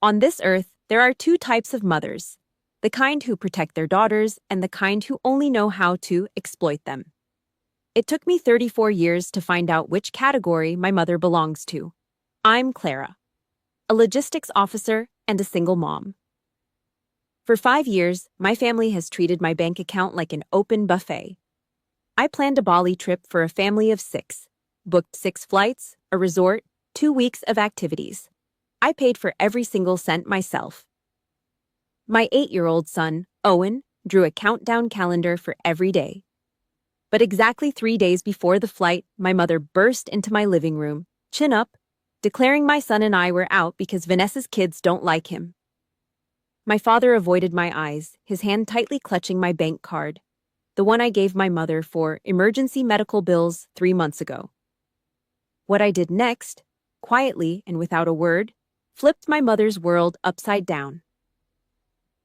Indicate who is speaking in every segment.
Speaker 1: On this earth, there are two types of mothers: the kind who protect their daughters and the kind who only know how to exploit them. It took me 34 years to find out which category my mother belongs to. I'm Clara, a logistics officer and a single mom. For 5 years, my family has treated my bank account like an open buffet. I planned a Bali trip for a family of 6, booked 6 flights, a resort, 2 weeks of activities. I paid for every single cent myself. My 8-year-old son, Owen, drew a countdown calendar for every day. But exactly 3 days before the flight, my mother burst into my living room, chin up, declaring my son and I were out because Vanessa's kids don't like him. My father avoided my eyes, his hand tightly clutching my bank card, the one I gave my mother for emergency medical bills 3 months ago. What I did next, quietly and without a word, flipped my mother's world upside down.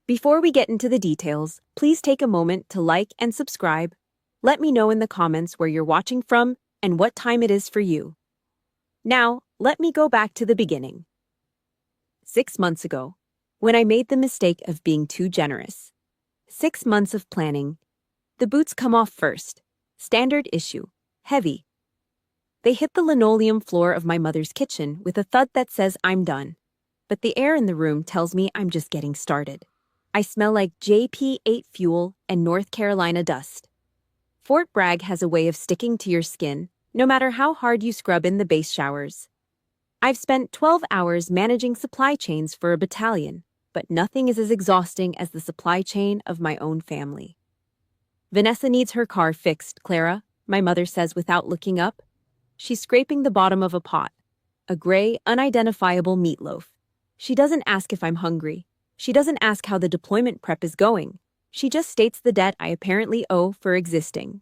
Speaker 1: Before we get into the details, please take a moment to like and subscribe. Let me know in the comments where you're watching from and what time it is for you. Now, let me go back to the beginning. 6 months ago, when I made the mistake of being too generous. 6 months of planning. The boots come off first. Standard issue. Heavy. They hit the linoleum floor of my mother's kitchen with a thud that says I'm done. But the air in the room tells me I'm just getting started. I smell like JP8 fuel and North Carolina dust. Fort Bragg has a way of sticking to your skin, no matter how hard you scrub in the base showers. I've spent 12 hours managing supply chains for a battalion, but nothing is as exhausting as the supply chain of my own family. Vanessa needs her car fixed, Clara, my mother says without looking up. She's scraping the bottom of a pot, a gray, unidentifiable meatloaf. She doesn't ask if I'm hungry. She doesn't ask how the deployment prep is going. She just states the debt I apparently owe for existing.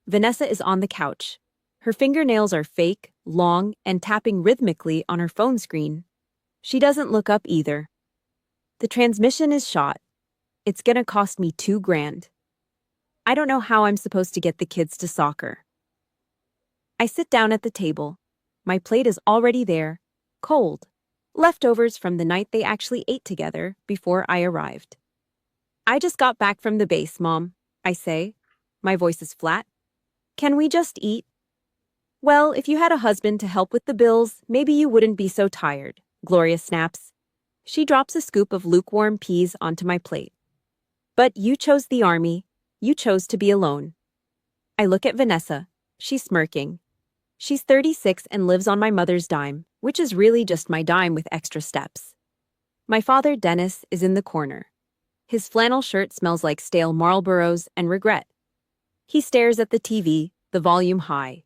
Speaker 1: Vanessa is on the couch. Her fingernails are fake, long, and tapping rhythmically on her phone screen. She doesn't look up either. The transmission is shot. It's gonna cost me $2,000. I don't know how I'm supposed to get the kids to soccer. I sit down at the table. My plate is already there, cold. Leftovers from the night they actually ate together before I arrived. I just got back from the base, Mom, I say. My voice is flat. Can we just eat? Well, if you had a husband to help with the bills, maybe you wouldn't be so tired, Gloria snaps. She drops a scoop of lukewarm peas onto my plate. But you chose the army. You chose to be alone. I look at Vanessa. She's smirking. She's 36 and lives on my mother's dime, which is really just my dime with extra steps. My father, Dennis, is in the corner. His flannel shirt smells like stale Marlboros and regret. He stares at the TV, the volume high.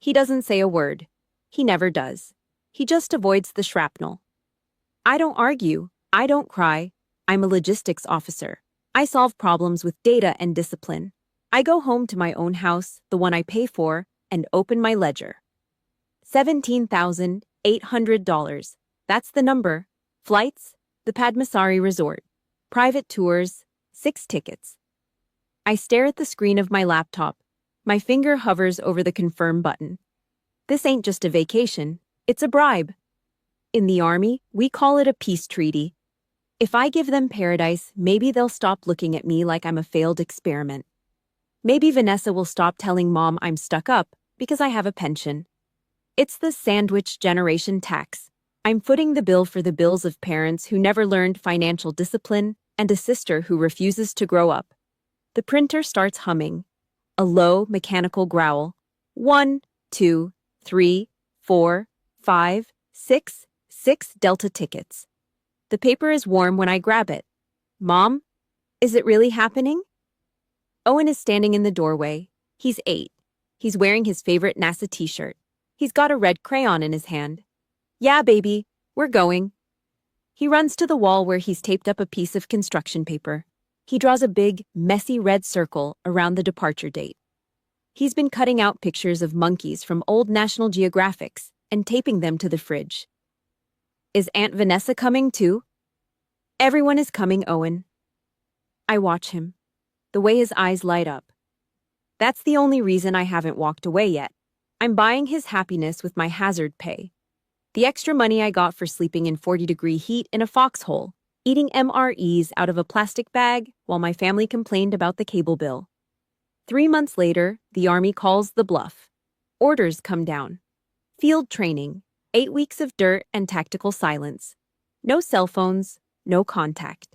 Speaker 1: He doesn't say a word. He never does. He just avoids the shrapnel. I don't argue. I don't cry. I'm a logistics officer. I solve problems with data and discipline. I go home to my own house, the one I pay for, and open my ledger. $17,800. That's the number. Flights, the Padmasari Resort. Private tours, 6 tickets. I stare at the screen of my laptop. My finger hovers over the confirm button. This ain't just a vacation, it's a bribe. In the Army, we call it a peace treaty. If I give them paradise, maybe they'll stop looking at me like I'm a failed experiment. Maybe Vanessa will stop telling Mom I'm stuck up because I have a pension. It's the sandwich generation tax. I'm footing the bill for the bills of parents who never learned financial discipline and a sister who refuses to grow up. The printer starts humming. A low, mechanical growl. 1, 2, 3, 4, 5, 6, 6 Delta tickets. The paper is warm when I grab it. Mom, is it really happening? Owen is standing in the doorway. He's 8. He's wearing his favorite NASA t-shirt. He's got a red crayon in his hand. Yeah, baby, we're going. He runs to the wall where he's taped up a piece of construction paper. He draws a big, messy red circle around the departure date. He's been cutting out pictures of monkeys from old National Geographics and taping them to the fridge. Is Aunt Vanessa coming too? Everyone is coming, Owen. I watch him, the way his eyes light up. That's the only reason I haven't walked away yet. I'm buying his happiness with my hazard pay. The extra money I got for sleeping in 40-degree heat in a foxhole, eating MREs out of a plastic bag while my family complained about the cable bill. 3 months later, the Army calls the bluff. Orders come down. Field training, 8 weeks of dirt and tactical silence. No cell phones, no contact.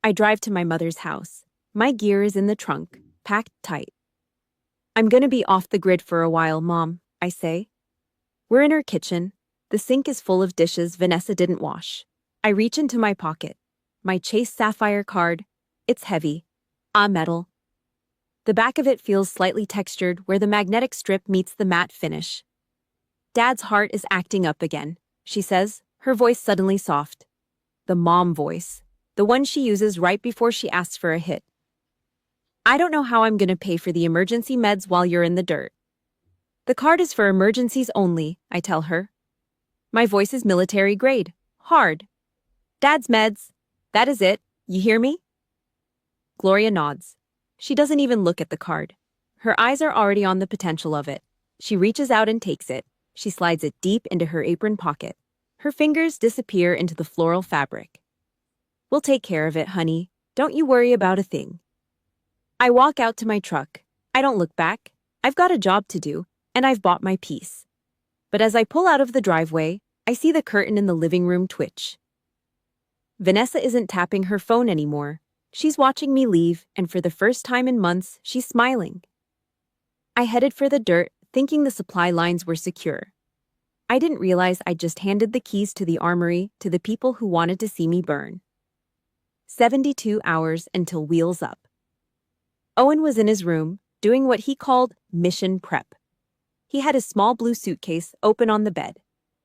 Speaker 1: I drive to my mother's house. My gear is in the trunk, packed tight. I'm gonna be off the grid for a while, Mom, I say. We're in her kitchen. The sink is full of dishes Vanessa didn't wash. I reach into my pocket. My Chase Sapphire card. It's heavy. Metal. The back of it feels slightly textured where the magnetic strip meets the matte finish. Dad's heart is acting up again, she says, her voice suddenly soft. The mom voice. The one she uses right before she asks for a hit. I don't know how I'm gonna pay for the emergency meds while you're in the dirt. The card is for emergencies only, I tell her. My voice is military grade. Hard. Dad's meds. That is it. You hear me? Gloria nods. She doesn't even look at the card. Her eyes are already on the potential of it. She reaches out and takes it. She slides it deep into her apron pocket. Her fingers disappear into the floral fabric. We'll take care of it, honey. Don't you worry about a thing. I walk out to my truck. I don't look back. I've got a job to do, and I've bought my piece. But as I pull out of the driveway, I see the curtain in the living room twitch. Vanessa isn't tapping her phone anymore. She's watching me leave, and for the first time in months, she's smiling. I headed for the dirt, thinking the supply lines were secure. I didn't realize I'd just handed the keys to the armory to the people who wanted to see me burn. 72 hours until wheels up. Owen was in his room, doing what he called mission prep. He had his small blue suitcase open on the bed.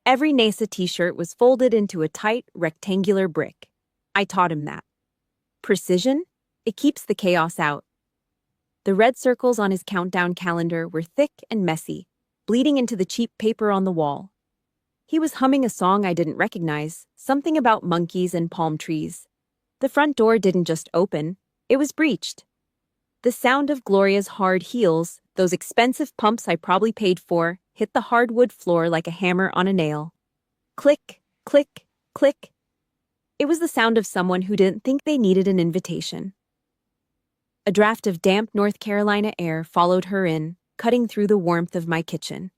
Speaker 1: Every NASA t-shirt was folded into a tight, rectangular brick. I taught him that. Precision? It keeps the chaos out. The red circles on his countdown calendar were thick and messy, bleeding into the cheap paper on the wall. He was humming a song I didn't recognize, something about monkeys and palm trees. The front door didn't just open, it was breached. The sound of Gloria's hard heels, those expensive pumps I probably paid for, hit the hardwood floor like a hammer on a nail. Click, click, click. It was the sound of someone who didn't think they needed an invitation. A draft of damp North Carolina air followed her in, cutting through the warmth of my kitchen.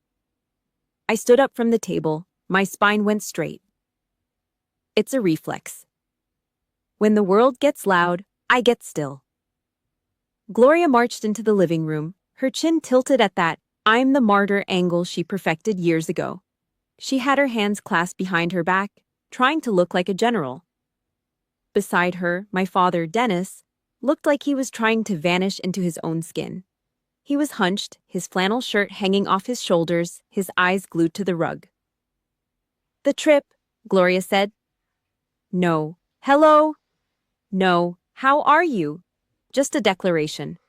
Speaker 1: I stood up from the table, my spine went straight. It's a reflex. When the world gets loud, I get still. Gloria marched into the living room, her chin tilted at that I'm the martyr angle she perfected years ago. She had her hands clasped behind her back, trying to look like a general. Beside her, my father, Dennis, looked like he was trying to vanish into his own skin. He was hunched, his flannel shirt hanging off his shoulders, his eyes glued to the rug. The trip, Gloria said. No. Hello? No. How are you? Just a declaration.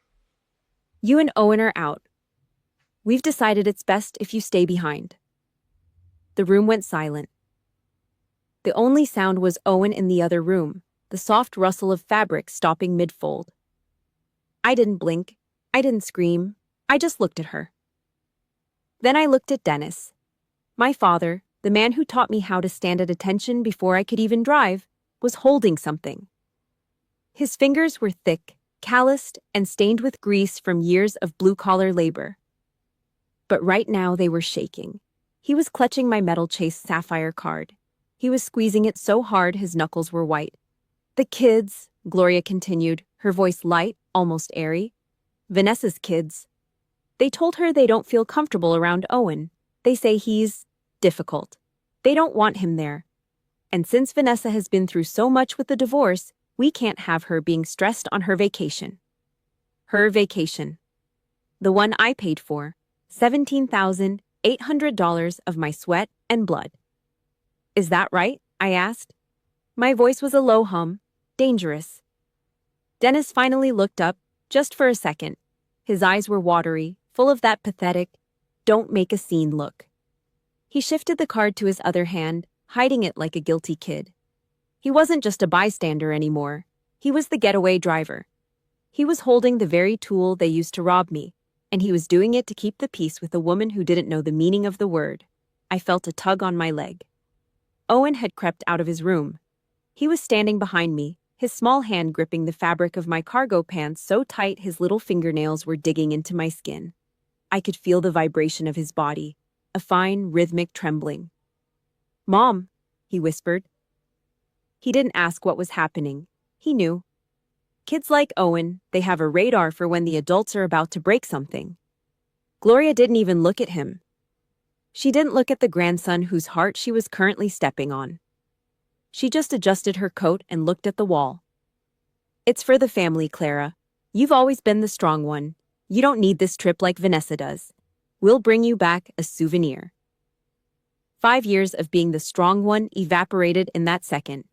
Speaker 1: You and Owen are out. We've decided it's best if you stay behind. The room went silent. The only sound was Owen in the other room, the soft rustle of fabric stopping mid-fold. I didn't blink. I didn't scream. I just looked at her. Then I looked at Dennis. My father, the man who taught me how to stand at attention before I could even drive, was holding something. His fingers were thick, calloused, and stained with grease from years of blue-collar labor. But right now they were shaking. He was clutching my metal Chase Sapphire card. He was squeezing it so hard his knuckles were white. The kids, Gloria continued, her voice light, almost airy. Vanessa's kids. They told her they don't feel comfortable around Owen. They say he's difficult. They don't want him there. And since Vanessa has been through so much with the divorce, we can't have her being stressed on her vacation. Her vacation. The one I paid for. $17,800 of my sweat and blood. Is that right? I asked. My voice was a low hum, dangerous. Dennis finally looked up, just for a second. His eyes were watery, full of that pathetic, don't make a scene look. He shifted the card to his other hand, hiding it like a guilty kid. He wasn't just a bystander anymore. He was the getaway driver. He was holding the very tool they used to rob me, and he was doing it to keep the peace with a woman who didn't know the meaning of the word. I felt a tug on my leg. Owen had crept out of his room. He was standing behind me, his small hand gripping the fabric of my cargo pants so tight his little fingernails were digging into my skin. I could feel the vibration of his body, a fine, rhythmic trembling. "Mom," he whispered. He didn't ask what was happening. He knew. Kids like Owen, they have a radar for when the adults are about to break something. Gloria didn't even look at him. She didn't look at the grandson whose heart she was currently stepping on. She just adjusted her coat and looked at the wall. "It's for the family, Clara. You've always been the strong one. You don't need this trip like Vanessa does. We'll bring you back a souvenir." 5 years of being the strong one evaporated in that second.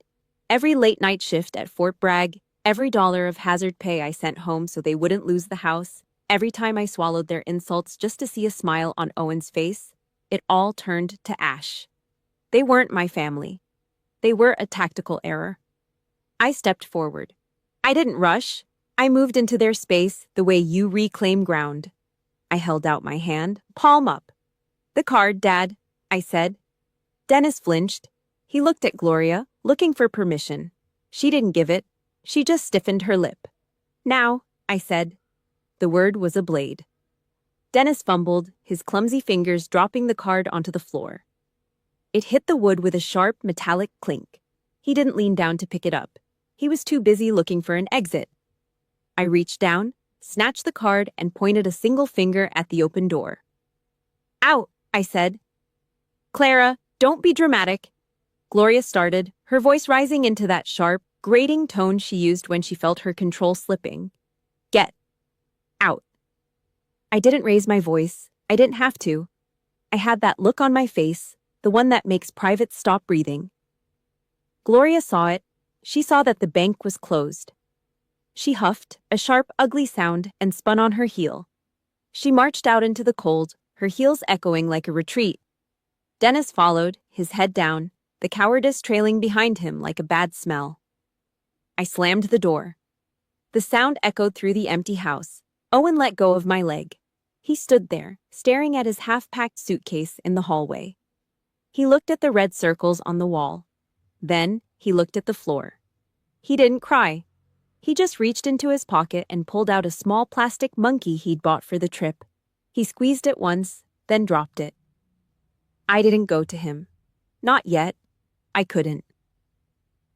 Speaker 1: Every late-night shift at Fort Bragg, every dollar of hazard pay I sent home so they wouldn't lose the house, every time I swallowed their insults just to see a smile on Owen's face, it all turned to ash. They weren't my family. They were a tactical error. I stepped forward. I didn't rush. I moved into their space the way you reclaim ground. I held out my hand, palm up. "The card, Dad," I said. Dennis flinched. He looked at Gloria, looking for permission. She didn't give it. She just stiffened her lip. "Now," I said. The word was a blade. Dennis fumbled, his clumsy fingers dropping the card onto the floor. It hit the wood with a sharp, metallic clink. He didn't lean down to pick it up. He was too busy looking for an exit. I reached down, snatched the card, and pointed a single finger at the open door. "Out," I said. "Clara, don't be dramatic." Gloria started, her voice rising into that sharp, grating tone she used when she felt her control slipping. "Get out." I didn't raise my voice. I didn't have to. I had that look on my face, the one that makes privates stop breathing. Gloria saw it. She saw that the bank was closed. She huffed, a sharp, ugly sound, and spun on her heel. She marched out into the cold, her heels echoing like a retreat. Dennis followed, his head down, the cowardice trailing behind him like a bad smell. I slammed the door. The sound echoed through the empty house. Owen let go of my leg. He stood there, staring at his half-packed suitcase in the hallway. He looked at the red circles on the wall. Then, he looked at the floor. He didn't cry. He just reached into his pocket and pulled out a small plastic monkey he'd bought for the trip. He squeezed it once, then dropped it. I didn't go to him. Not yet. I couldn't.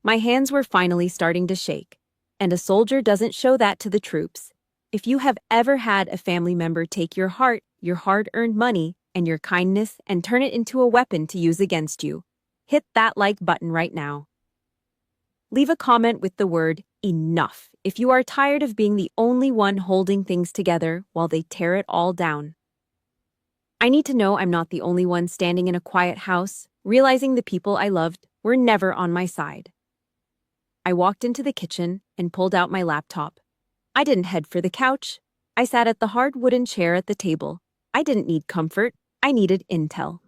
Speaker 1: My hands were finally starting to shake, and a soldier doesn't show that to the troops. If you have ever had a family member take your heart, your hard-earned money, and your kindness and turn it into a weapon to use against you, hit that like button right now. Leave a comment with the word enough if you are tired of being the only one holding things together while they tear it all down. I need to know I'm not the only one standing in a quiet house, realizing the people I loved were never on my side. I walked into the kitchen and pulled out my laptop. I didn't head for the couch. I sat at the hard wooden chair at the table. I didn't need comfort. I needed intel.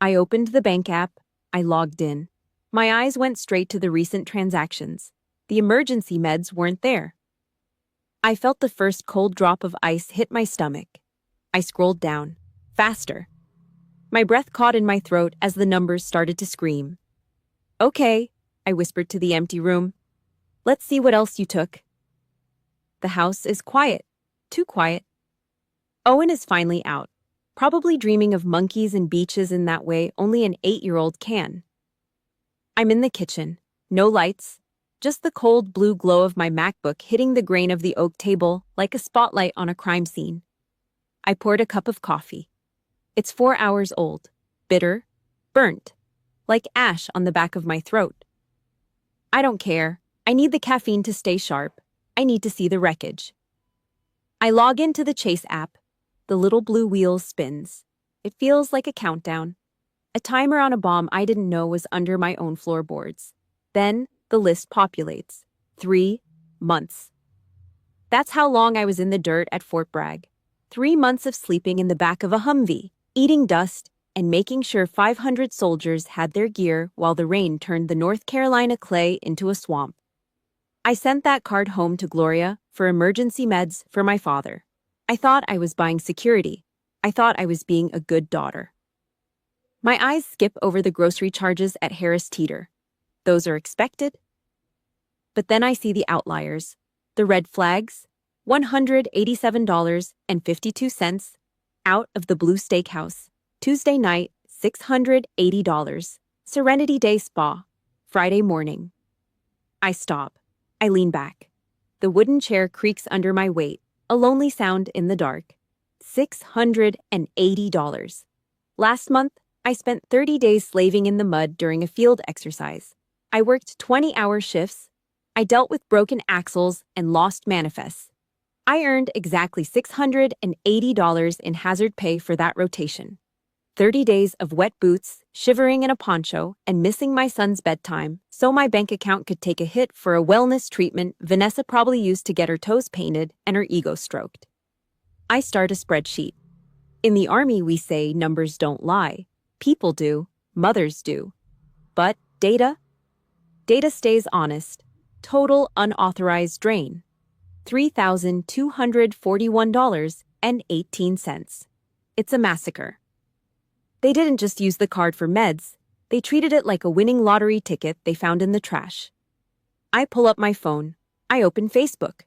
Speaker 1: I opened the bank app. I logged in. My eyes went straight to the recent transactions. The emergency meds weren't there. I felt the first cold drop of ice hit my stomach. I scrolled down. Faster. My breath caught in my throat as the numbers started to scream. "Okay," I whispered to the empty room. "Let's see what else you took." The house is quiet. Too quiet. Owen is finally out, probably dreaming of monkeys and beaches in that way only an 8-year-old can. I'm in the kitchen. No lights. Just the cold blue glow of my MacBook hitting the grain of the oak table like a spotlight on a crime scene. I poured a cup of coffee. It's 4 hours old. Bitter. Burnt. Like ash on the back of my throat. I don't care. I need the caffeine to stay sharp. I need to see the wreckage. I log into the Chase app. The little blue wheel spins. It feels like a countdown. A timer on a bomb I didn't know was under my own floorboards. Then, the list populates. 3 months. That's how long I was in the dirt at Fort Bragg. 3 months of sleeping in the back of a Humvee, eating dust, and making sure 500 soldiers had their gear while the rain turned the North Carolina clay into a swamp. I sent that card home to Gloria for emergency meds for my father. I thought I was buying security. I thought I was being a good daughter. My eyes skip over the grocery charges at Harris Teeter. Those are expected. But then I see the outliers. The red flags, $187.52, out of the Blue Steakhouse. Tuesday night, $680. Serenity Day Spa, Friday morning. I stop. I lean back. The wooden chair creaks under my weight, a lonely sound in the dark. $680. Last month, I spent 30 days slaving in the mud during a field exercise. I worked 20-hour shifts. I dealt with broken axles and lost manifests. I earned exactly $680 in hazard pay for that rotation. 30 days of wet boots, shivering in a poncho, and missing my son's bedtime, so my bank account could take a hit for a wellness treatment Vanessa probably used to get her toes painted and her ego stroked. I start a spreadsheet. In the Army, we say numbers don't lie. People do. Mothers do. But data? Data stays honest. Total unauthorized drain. $3,241.18. It's a massacre. They didn't just use the card for meds. They treated it like a winning lottery ticket they found in the trash. I pull up my phone. I open Facebook.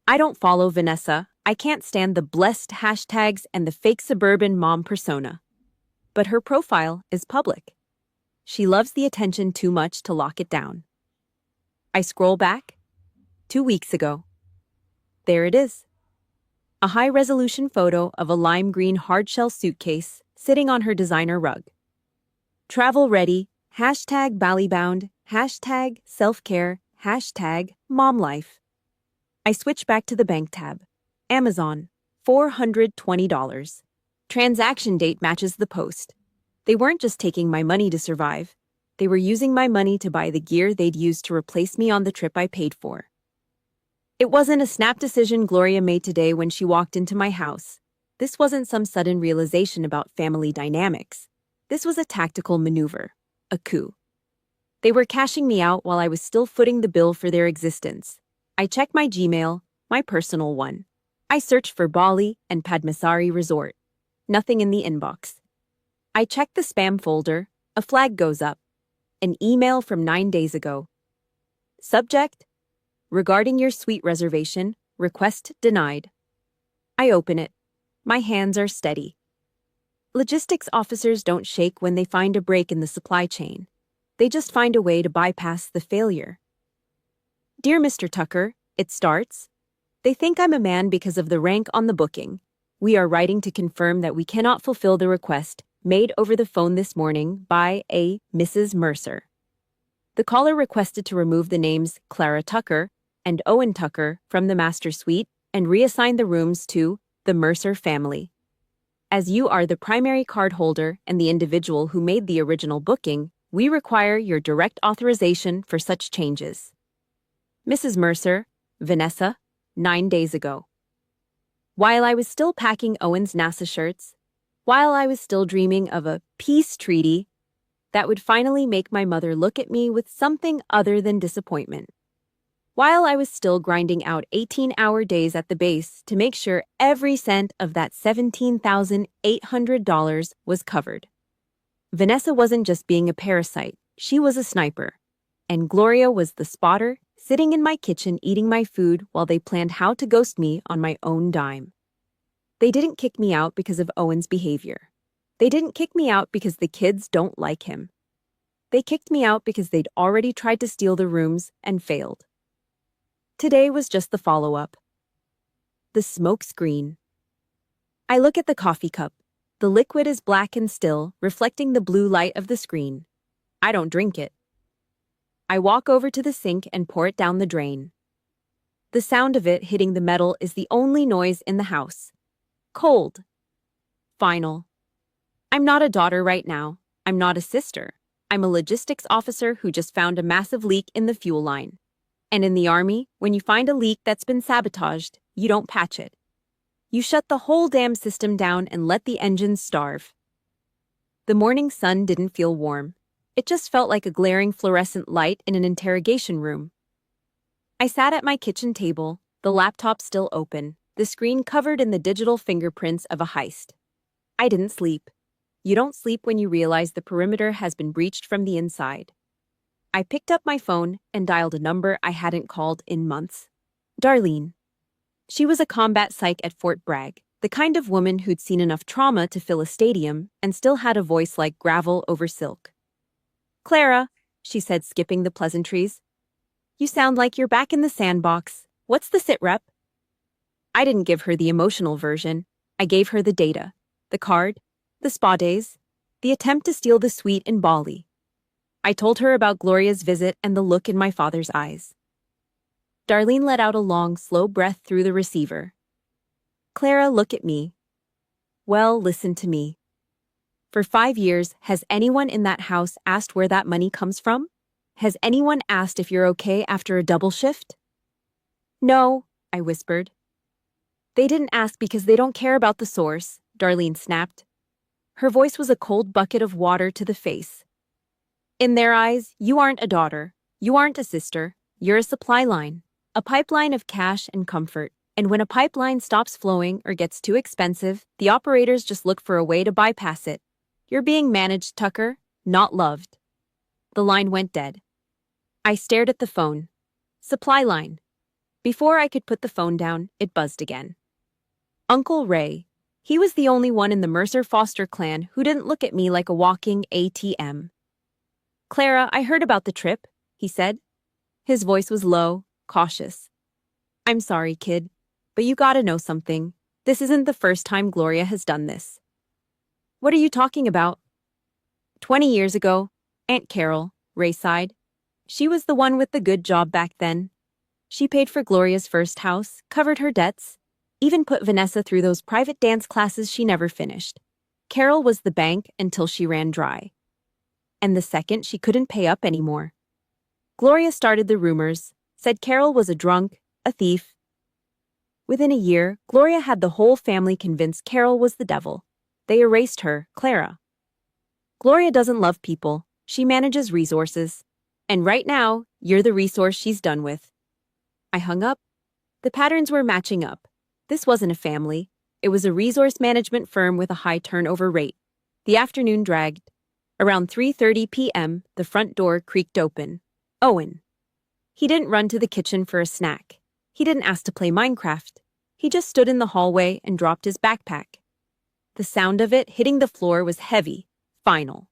Speaker 1: I don't follow Vanessa. I can't stand the blessed hashtags and the fake suburban mom persona. But her profile is public. She loves the attention too much to lock it down. I scroll back. 2 weeks ago. There it is. A high-resolution photo of a lime green hardshell suitcase sitting on her designer rug. Travel ready, hashtag Ballybound, hashtag self-care, hashtag mom life. I switch back to the bank tab. Amazon, $420. Transaction date matches the post. They weren't just taking my money to survive. They were using my money to buy the gear they'd use to replace me on the trip I paid for. It wasn't a snap decision Gloria made today when she walked into my house. This wasn't some sudden realization about family dynamics. This was a tactical maneuver, a coup. They were cashing me out while I was still footing the bill for their existence. I check my Gmail, my personal one. I search for Bali and Padmasari Resort. Nothing in the inbox. I check the spam folder. A flag goes up. An email from 9 days ago. Subject: regarding your suite reservation, request denied. I open it. My hands are steady. Logistics officers don't shake when they find a break in the supply chain. They just find a way to bypass the failure. Dear Mr. Tucker, it starts. They think I'm a man because of the rank on the booking. We are writing to confirm that we cannot fulfill the request made over the phone this morning by a Mrs. Mercer. The caller requested to remove the names Clara Tucker and Owen Tucker from the master suite and reassign the rooms to the Mercer family. As you are the primary card holder and the individual who made the original booking, we require your direct authorization for such changes. Mrs. Mercer, Vanessa, 9 days ago. While I was still packing Owen's NASA shirts, while I was still dreaming of a peace treaty that would finally make my mother look at me with something other than disappointment, while I was still grinding out 18-hour days at the base to make sure every cent of that $17,800 was covered. Vanessa wasn't just being a parasite, she was a sniper. And Gloria was the spotter, sitting in my kitchen eating my food while they planned how to ghost me on my own dime. They didn't kick me out because of Owen's behavior. They didn't kick me out because the kids don't like him. They kicked me out because they'd already tried to steal the rooms and failed. Today was just the follow-up. The smoke screen. I look at the coffee cup. The liquid is black and still, reflecting the blue light of the screen. I don't drink it. I walk over to the sink and pour it down the drain. The sound of it hitting the metal is the only noise in the house. Cold. Final. I'm not a daughter right now. I'm not a sister. I'm a logistics officer who just found a massive leak in the fuel line. And in the Army, when you find a leak that's been sabotaged, you don't patch it. You shut the whole damn system down and let the engines starve. The morning sun didn't feel warm. It just felt like a glaring fluorescent light in an interrogation room. I sat at my kitchen table, the laptop still open, the screen covered in the digital fingerprints of a heist. I didn't sleep. You don't sleep when you realize the perimeter has been breached from the inside. I picked up my phone and dialed a number I hadn't called in months. Darlene. She was a combat psych at Fort Bragg, the kind of woman who'd seen enough trauma to fill a stadium and still had a voice like gravel over silk. Clara, she said, skipping the pleasantries. You sound like you're back in the sandbox. What's the sit rep? I didn't give her the emotional version. I gave her the data, the card, the spa days, the attempt to steal the suite in Bali. I told her about Gloria's visit and the look in my father's eyes. Darlene let out a long, slow breath through the receiver. Clara, look at me. Well, listen to me. For 5 years, has anyone in that house asked where that money comes from? Has anyone asked if you're okay after a double shift? No, I whispered. They didn't ask because they don't care about the source, Darlene snapped. Her voice was a cold bucket of water to the face. In their eyes, you aren't a daughter. You aren't a sister. You're a supply line. A pipeline of cash and comfort. And when a pipeline stops flowing or gets too expensive, the operators just look for a way to bypass it. You're being managed, Tucker, not loved. The line went dead. I stared at the phone. Supply line. Before I could put the phone down, it buzzed again. Uncle Ray. He was the only one in the Mercer Foster clan who didn't look at me like a walking ATM. Clara, I heard about the trip, he said. His voice was low, cautious. I'm sorry, kid, but you gotta know something. This isn't the first time Gloria has done this. What are you talking about? 20 years ago, Aunt Carol, Ray sighed. She was the one with the good job back then. She paid for Gloria's first house, covered her debts, even put Vanessa through those private dance classes she never finished. Carol was the bank until she ran dry. And the second she couldn't pay up anymore. Gloria started the rumors, said Carol was a drunk, a thief. Within a year, Gloria had the whole family convinced Carol was the devil. They erased her, Clara. Gloria doesn't love people. She manages resources. And right now, you're the resource she's done with. I hung up. The patterns were matching up. This wasn't a family. It was a resource management firm with a high turnover rate. The afternoon dragged. Around 3:30 p.m., the front door creaked open. Owen. He didn't run to the kitchen for a snack. He didn't ask to play Minecraft. He just stood in the hallway and dropped his backpack. The sound of it hitting the floor was heavy, final.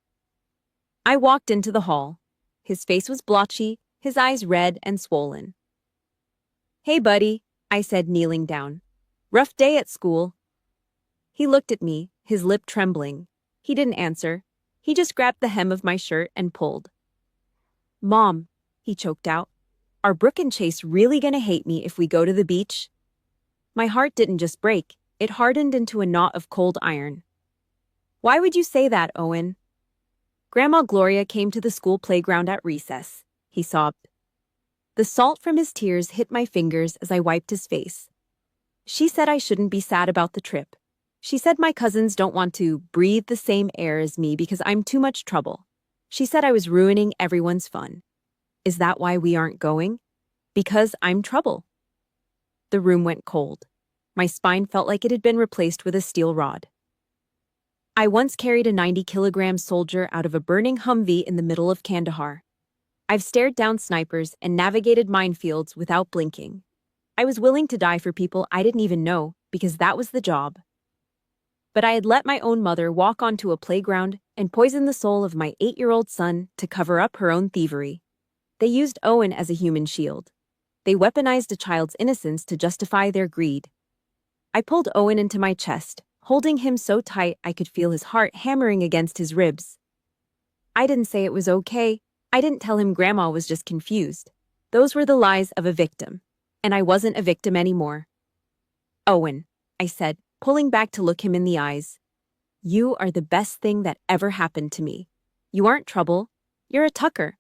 Speaker 1: I walked into the hall. His face was blotchy, his eyes red and swollen. Hey, buddy, I said, kneeling down. Rough day at school. He looked at me, his lip trembling. He didn't answer. He just grabbed the hem of my shirt and pulled. Mom, he choked out. Are Brooke and Chase really gonna hate me if we go to the beach? My heart didn't just break, it hardened into a knot of cold iron. Why would you say that, Owen? Grandma Gloria came to the school playground at recess, he sobbed. The salt from his tears hit my fingers as I wiped his face. She said I shouldn't be sad about the trip. She said my cousins don't want to breathe the same air as me because I'm too much trouble. She said I was ruining everyone's fun. Is that why we aren't going? Because I'm trouble. The room went cold. My spine felt like it had been replaced with a steel rod. I once carried a 90-kilogram soldier out of a burning Humvee in the middle of Kandahar. I've stared down snipers and navigated minefields without blinking. I was willing to die for people I didn't even know because that was the job. But I had let my own mother walk onto a playground and poison the soul of my 8-year-old son to cover up her own thievery. They used Owen as a human shield. They weaponized a child's innocence to justify their greed. I pulled Owen into my chest, holding him so tight I could feel his heart hammering against his ribs. I didn't say it was okay. I didn't tell him Grandma was just confused. Those were the lies of a victim, and I wasn't a victim anymore. Owen, I said, pulling back to look him in the eyes. You are the best thing that ever happened to me. You aren't trouble. You're a Tucker.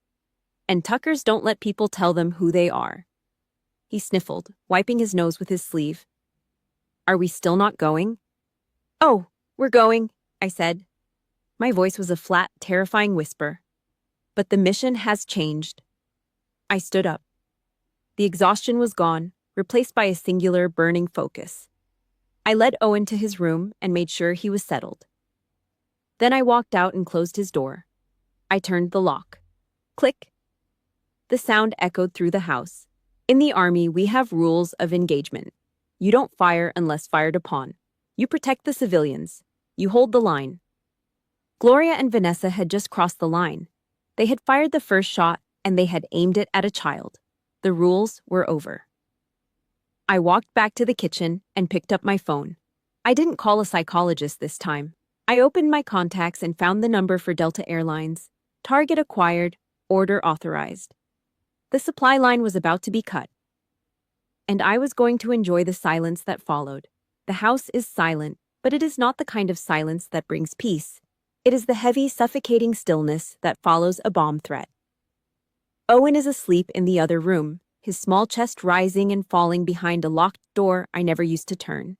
Speaker 1: And Tuckers don't let people tell them who they are. He sniffled, wiping his nose with his sleeve. Are we still not going? Oh, we're going, I said. My voice was a flat, terrifying whisper. But the mission has changed. I stood up. The exhaustion was gone, replaced by a singular, burning focus. I led Owen to his room and made sure he was settled. Then I walked out and closed his door. I turned the lock. Click. The sound echoed through the house. In the army, we have rules of engagement. You don't fire unless fired upon. You protect the civilians. You hold the line. Gloria and Vanessa had just crossed the line. They had fired the first shot, and they had aimed it at a child. The rules were over. I walked back to the kitchen and picked up my phone. I didn't call a psychologist this time. I opened my contacts and found the number for Delta Airlines. Target acquired, order authorized. The supply line was about to be cut. And I was going to enjoy the silence that followed. The house is silent, but it is not the kind of silence that brings peace. It is the heavy, suffocating stillness that follows a bomb threat. Owen is asleep in the other room, his small chest rising and falling behind a locked door I never used to turn.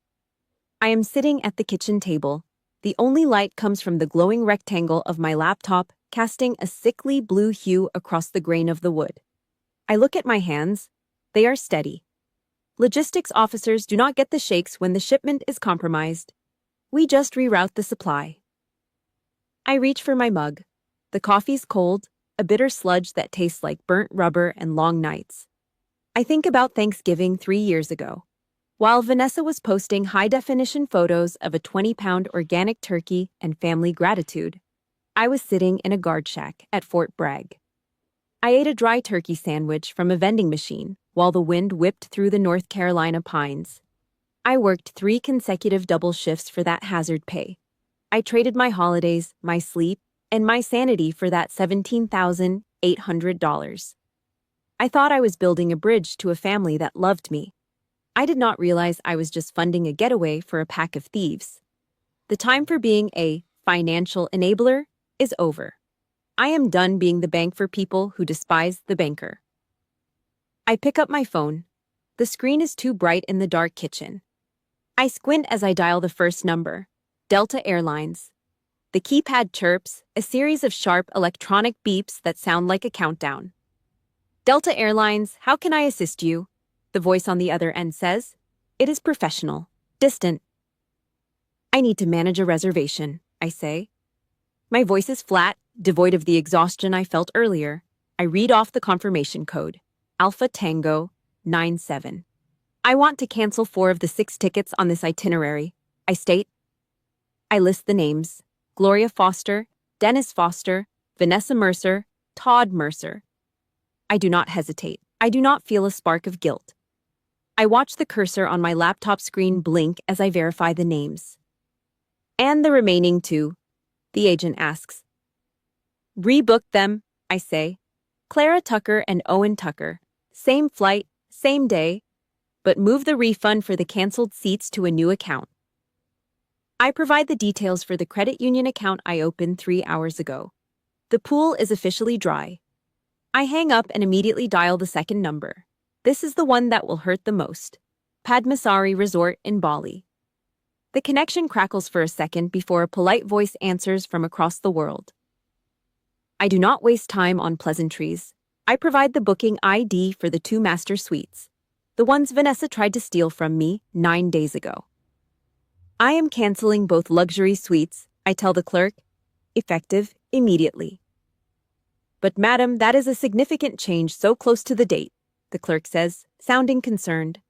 Speaker 1: I am sitting at the kitchen table. The only light comes from the glowing rectangle of my laptop, casting a sickly blue hue across the grain of the wood. I look at my hands. They are steady. Logistics officers do not get the shakes when the shipment is compromised. We just reroute the supply. I reach for my mug. The coffee's cold, a bitter sludge that tastes like burnt rubber and long nights. I think about Thanksgiving 3 years ago. While Vanessa was posting high-definition photos of a 20-pound organic turkey and family gratitude, I was sitting in a guard shack at Fort Bragg. I ate a dry turkey sandwich from a vending machine while the wind whipped through the North Carolina pines. I worked 3 consecutive double shifts for that hazard pay. I traded my holidays, my sleep, and my sanity for that $17,800. I thought I was building a bridge to a family that loved me. I did not realize I was just funding a getaway for a pack of thieves. The time for being a financial enabler is over. I am done being the bank for people who despise the banker. I pick up my phone. The screen is too bright in the dark kitchen. I squint as I dial the first number, Delta Airlines. The keypad chirps, a series of sharp electronic beeps that sound like a countdown. Delta Airlines, how can I assist you? The voice on the other end says. It is professional, distant. I need to manage a reservation, I say. My voice is flat, devoid of the exhaustion I felt earlier. I read off the confirmation code, Alpha Tango 97. I want to cancel 4 of the 6 tickets on this itinerary, I state. I list the names, Gloria Foster, Dennis Foster, Vanessa Mercer, Todd Mercer. I do not hesitate. I do not feel a spark of guilt. I watch the cursor on my laptop screen blink as I verify the names. And the remaining 2? The agent asks. Rebook them, I say. Clara Tucker and Owen Tucker. Same flight, same day, but move the refund for the canceled seats to a new account. I provide the details for the credit union account I opened 3 hours ago. The pool is officially dry. I hang up and immediately dial the second number. This is the one that will hurt the most. Padmasari Resort in Bali. The connection crackles for a second before a polite voice answers from across the world. I do not waste time on pleasantries. I provide the booking ID for the 2 master suites, the ones Vanessa tried to steal from me 9 days ago. I am canceling both luxury suites, I tell the clerk, effective immediately. But madam, that is a significant change so close to the date, the clerk says, sounding concerned.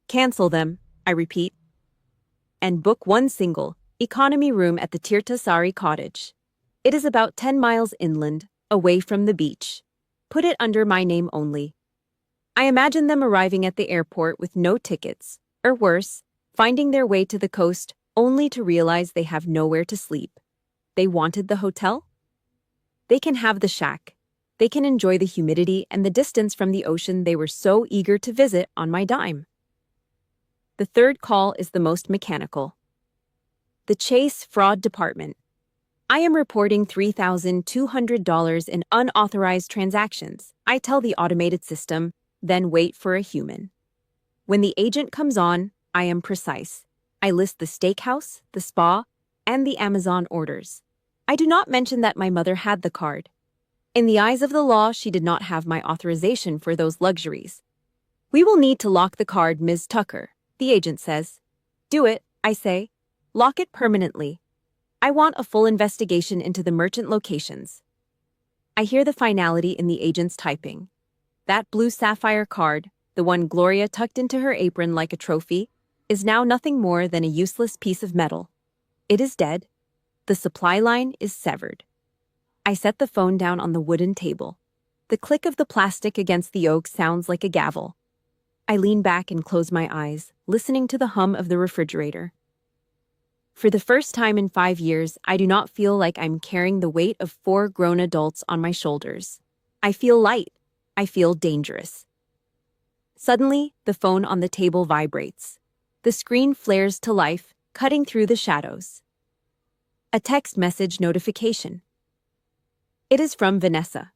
Speaker 1: Cancel them, I repeat. And book 1 single, economy room at the Tirtasari Cottage. It is about 10 miles inland, away from the beach. Put it under my name only. I imagine them arriving at the airport with no tickets, or worse, finding their way to the coast only to realize they have nowhere to sleep. They wanted the hotel? They can have the shack. They can enjoy the humidity and the distance from the ocean they were so eager to visit on my dime. The third call is the most mechanical. The Chase Fraud Department. I am reporting $3,200 in unauthorized transactions. I tell the automated system, then wait for a human. When the agent comes on, I am precise. I list the steakhouse, the spa, and the Amazon orders. I do not mention that my mother had the card. In the eyes of the law, she did not have my authorization for those luxuries. We will need to lock the card, Ms. Tucker, the agent says. Do it, I say. Lock it permanently. I want a full investigation into the merchant locations. I hear the finality in the agent's typing. That blue sapphire card, the one Gloria tucked into her apron like a trophy, is now nothing more than a useless piece of metal. It is dead. The supply line is severed. I set the phone down on the wooden table. The click of the plastic against the oak sounds like a gavel. I lean back and close my eyes, listening to the hum of the refrigerator. For the first time in 5 years, I do not feel like I'm carrying the weight of 4 grown adults on my shoulders. I feel light. I feel dangerous. Suddenly, the phone on the table vibrates. The screen flares to life, cutting through the shadows. A text message notification. It is from Vanessa.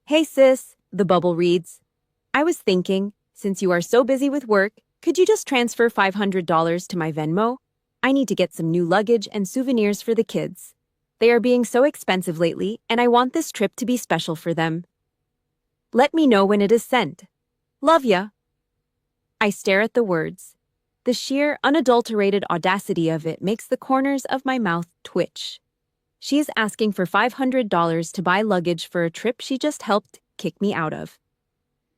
Speaker 1: "Hey sis," the bubble reads. "I was thinking, since you are so busy with work, could you just transfer $500 to my Venmo? I need to get some new luggage and souvenirs for the kids. They are being so expensive lately, and I want this trip to be special for them. Let me know when it is sent. Love ya." I stare at the words. The sheer, unadulterated audacity of it makes the corners of my mouth twitch. She is asking for $500 to buy luggage for a trip she just helped kick me out of.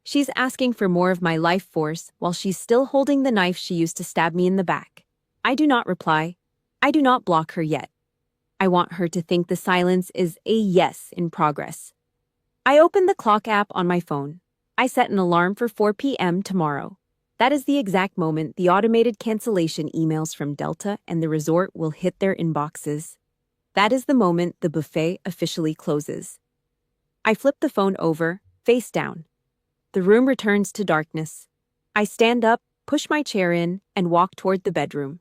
Speaker 1: She's asking for more of my life force while she's still holding the knife she used to stab me in the back. I do not reply. I do not block her yet. I want her to think the silence is a yes in progress. I open the clock app on my phone. I set an alarm for 4 p.m. tomorrow. That is the exact moment the automated cancellation emails from Delta and the resort will hit their inboxes. That is the moment the buffet officially closes. I flip the phone over, face down. The room returns to darkness. I stand up, push my chair in, and walk toward the bedroom.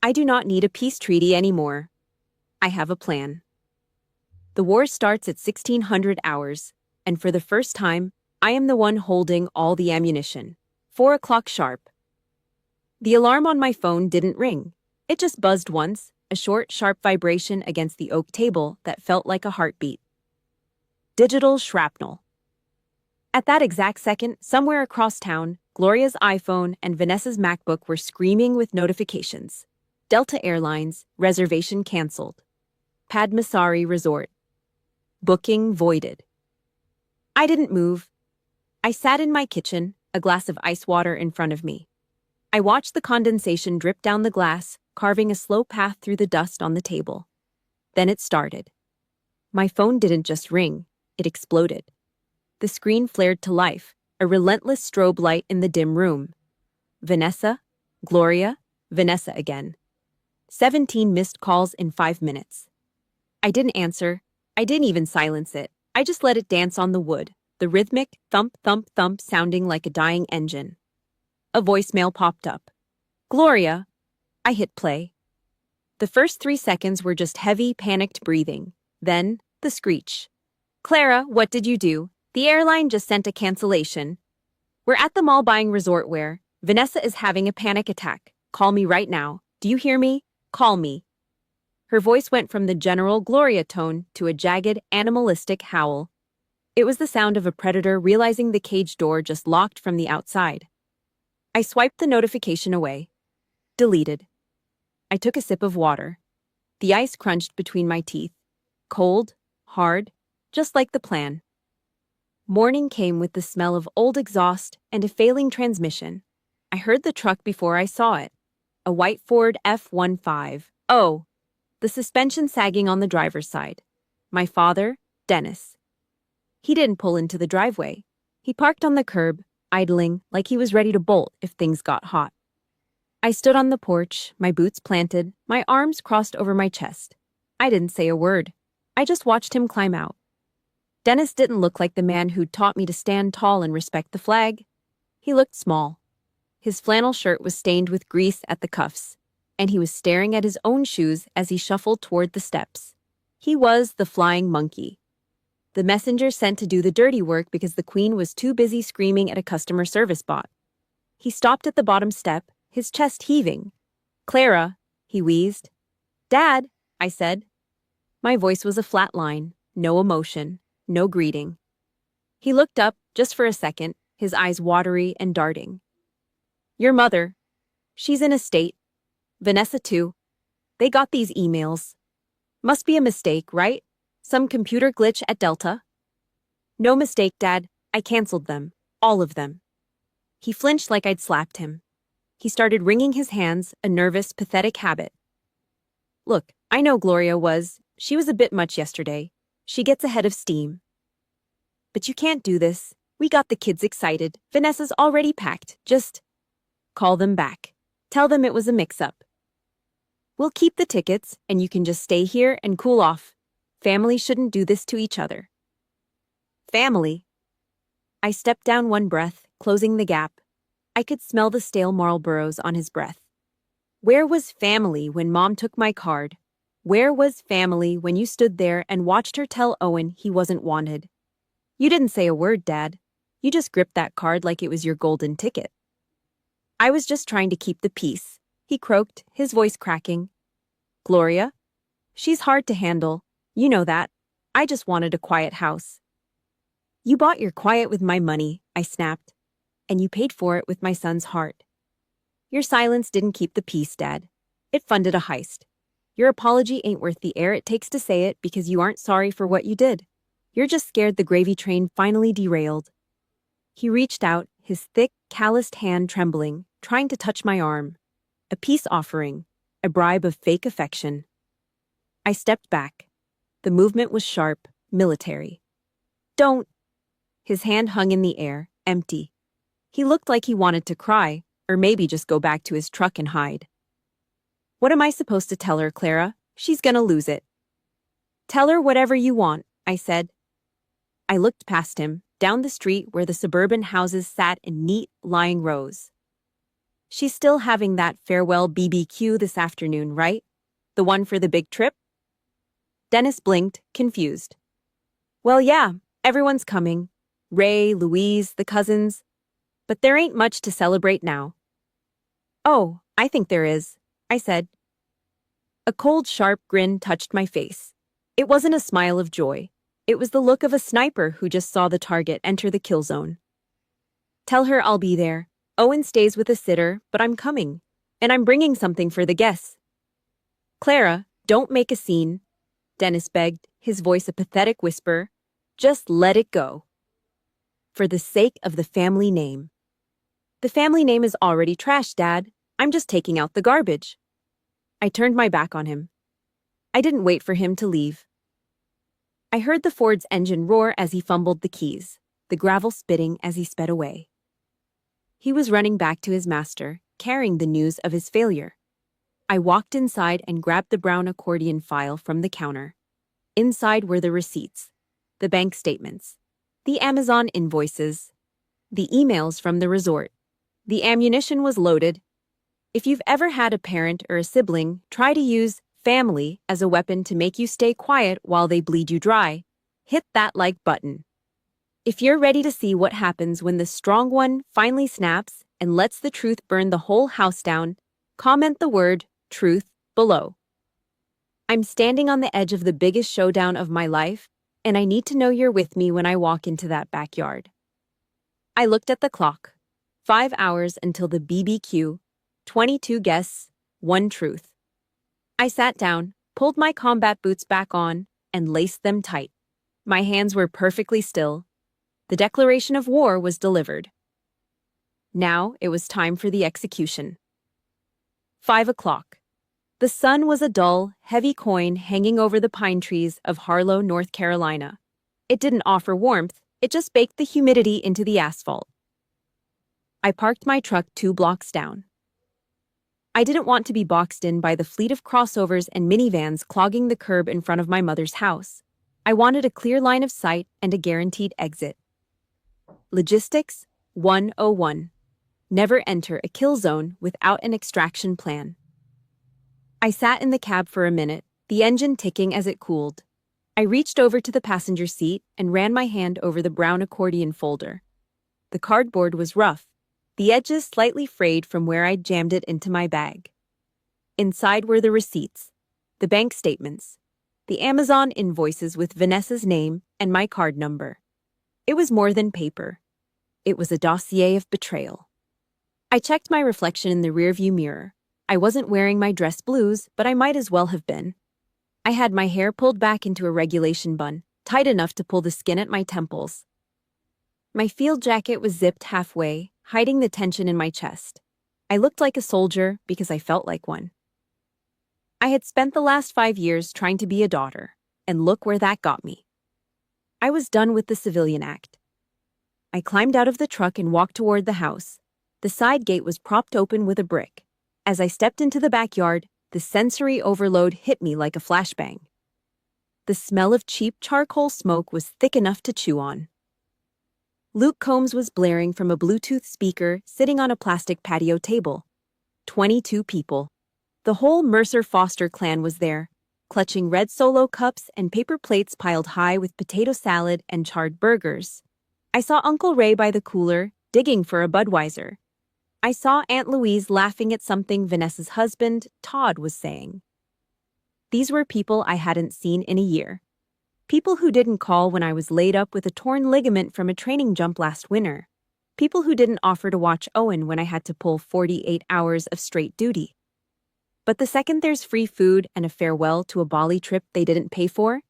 Speaker 1: I do not need a peace treaty anymore. I have a plan. The war starts at 1600 hours, and for the first time, I am the one holding all the ammunition. 4 o'clock sharp. The alarm on my phone didn't ring. It just buzzed once, a short, sharp vibration against the oak table that felt like a heartbeat. Digital shrapnel. At that exact second, somewhere across town, Gloria's iPhone and Vanessa's MacBook were screaming with notifications. Delta Airlines, reservation canceled. Padmasari Resort. Booking voided. I didn't move. I sat in my kitchen, a glass of ice water in front of me. I watched the condensation drip down the glass, carving a slow path through the dust on the table. Then it started. My phone didn't just ring, it exploded. The screen flared to life, a relentless strobe light in the dim room. Vanessa, Gloria, Vanessa again. 17 missed calls in 5 minutes. I didn't answer. I didn't even silence it. I just let it dance on the wood, the rhythmic thump, thump, thump sounding like a dying engine. A voicemail popped up. "Gloria." I hit play. The first 3 seconds were just heavy, panicked breathing. Then, the screech. "Clara, what did you do? The airline just sent a cancellation. We're at the mall buying resort wear. Vanessa is having a panic attack. Call me right now. Do you hear me? Call me." Her voice went from the general Gloria tone to a jagged, animalistic howl. It was the sound of a predator realizing the cage door just locked from the outside. I swiped the notification away. Deleted. I took a sip of water. The ice crunched between my teeth. Cold, hard, just like the plan. Morning came with the smell of old exhaust and a failing transmission. I heard the truck before I saw it. A white Ford F-15. Oh, the suspension sagging on the driver's side. My father, Dennis. He didn't pull into the driveway. He parked on the curb, idling like he was ready to bolt if things got hot. I stood on the porch, my boots planted, my arms crossed over my chest. I didn't say a word. I just watched him climb out. Dennis didn't look like the man who'd taught me to stand tall and respect the flag. He looked small. His flannel shirt was stained with grease at the cuffs, and he was staring at his own shoes as he shuffled toward the steps. He was the flying monkey. The messenger sent to do the dirty work because the queen was too busy screaming at a customer service bot. He stopped at the bottom step, his chest heaving. "Clara," he wheezed. "Dad," I said. My voice was a flat line, no emotion, no greeting. He looked up, just for a second, his eyes watery and darting. "Your mother. She's in a state. Vanessa too. They got these emails. Must be a mistake, right? Some computer glitch at Delta? No mistake, Dad. I canceled them. All of them. He flinched like I'd slapped him. He started wringing his hands, a nervous, pathetic habit. Look, I know she was a bit much yesterday. She gets ahead of steam. But you can't do this. We got the kids excited. Vanessa's already packed. Just call them back. Tell them it was a mix-up. We'll keep the tickets, and you can just stay here and cool off. Family shouldn't do this to each other. Family. I stepped down one breath, closing the gap. I could smell the stale Marlboros on his breath. Where was family when Mom took my card? Where was family when you stood there and watched her tell Owen he wasn't wanted? You didn't say a word, Dad. You just gripped that card like it was your golden ticket. I was just trying to keep the peace, he croaked, his voice cracking. Gloria? She's hard to handle. You know that. I just wanted a quiet house. You bought your quiet with my money, I snapped. And you paid for it with my son's heart. Your silence didn't keep the peace, Dad. It funded a heist. Your apology ain't worth the air it takes to say it because you aren't sorry for what you did. You're just scared the gravy train finally derailed. He reached out, his thick, calloused hand trembling, trying to touch my arm. A peace offering, a bribe of fake affection. I stepped back. The movement was sharp, military. Don't. His hand hung in the air, empty. He looked like he wanted to cry, or maybe just go back to his truck and hide. What am I supposed to tell her, Clara? She's gonna lose it. Tell her whatever you want, I said. I looked past him, down the street where the suburban houses sat in neat, lying rows. She's still having that farewell BBQ this afternoon, right? The one for the big trip? Dennis blinked, confused. Well, yeah, everyone's coming. Ray, Louise, the cousins. But there ain't much to celebrate now. Oh, I think there is, I said. A cold, sharp grin touched my face. It wasn't a smile of joy. It was the look of a sniper who just saw the target enter the kill zone. Tell her I'll be there. Owen stays with a sitter, but I'm coming. And I'm bringing something for the guests. Clara, don't make a scene, Dennis begged, his voice a pathetic whisper. Just let it go. For the sake of the family name. The family name is already trashed, Dad. I'm just taking out the garbage. I turned my back on him. I didn't wait for him to leave. I heard the Ford's engine roar as he fumbled the keys, the gravel spitting as he sped away. He was running back to his master, carrying the news of his failure. I walked inside and grabbed the brown accordion file from the counter. Inside were the receipts, the bank statements, the Amazon invoices, the emails from the resort. The ammunition was loaded. If you've ever had a parent or a sibling try to use family as a weapon to make you stay quiet while they bleed you dry, hit that like button. If you're ready to see what happens when the strong one finally snaps and lets the truth burn the whole house down, comment the word truth below. I'm standing on the edge of the biggest showdown of my life, and I need to know you're with me when I walk into that backyard. I looked at the clock. 5 hours until the BBQ, 22 guests, 1 truth. I sat down, pulled my combat boots back on, and laced them tight. My hands were perfectly still. The declaration of war was delivered. Now it was time for the execution. 5 o'clock. The sun was a dull, heavy coin hanging over the pine trees of Harlow, North Carolina. It didn't offer warmth, it just baked the humidity into the asphalt. I parked my truck 2 blocks down. I didn't want to be boxed in by the fleet of crossovers and minivans clogging the curb in front of my mother's house. I wanted a clear line of sight and a guaranteed exit. Logistics 101. Never enter a kill zone without an extraction plan. I sat in the cab for a minute, the engine ticking as it cooled. I reached over to the passenger seat and ran my hand over the brown accordion folder. The cardboard was rough, the edges slightly frayed from where I'd jammed it into my bag. Inside were the receipts, the bank statements, the Amazon invoices with Vanessa's name and my card number. It was more than paper. It was a dossier of betrayal. I checked my reflection in the rearview mirror. I wasn't wearing my dress blues, but I might as well have been. I had my hair pulled back into a regulation bun, tight enough to pull the skin at my temples. My field jacket was zipped halfway, hiding the tension in my chest. I looked like a soldier because I felt like one. I had spent the last 5 years trying to be a daughter, and look where that got me. I was done with the civilian act. I climbed out of the truck and walked toward the house. The side gate was propped open with a brick. As I stepped into the backyard, the sensory overload hit me like a flashbang. The smell of cheap charcoal smoke was thick enough to chew on. Luke Combs was blaring from a Bluetooth speaker sitting on a plastic patio table. 22 people. The whole Mercer Foster clan was there, clutching red Solo cups and paper plates piled high with potato salad and charred burgers. I saw Uncle Ray by the cooler, digging for a Budweiser. I saw Aunt Louise laughing at something Vanessa's husband, Todd, was saying. These were people I hadn't seen in a year. People who didn't call when I was laid up with a torn ligament from a training jump last winter. People who didn't offer to watch Owen when I had to pull 48 hours of straight duty. But the second there's free food and a farewell to a Bali trip they didn't pay for,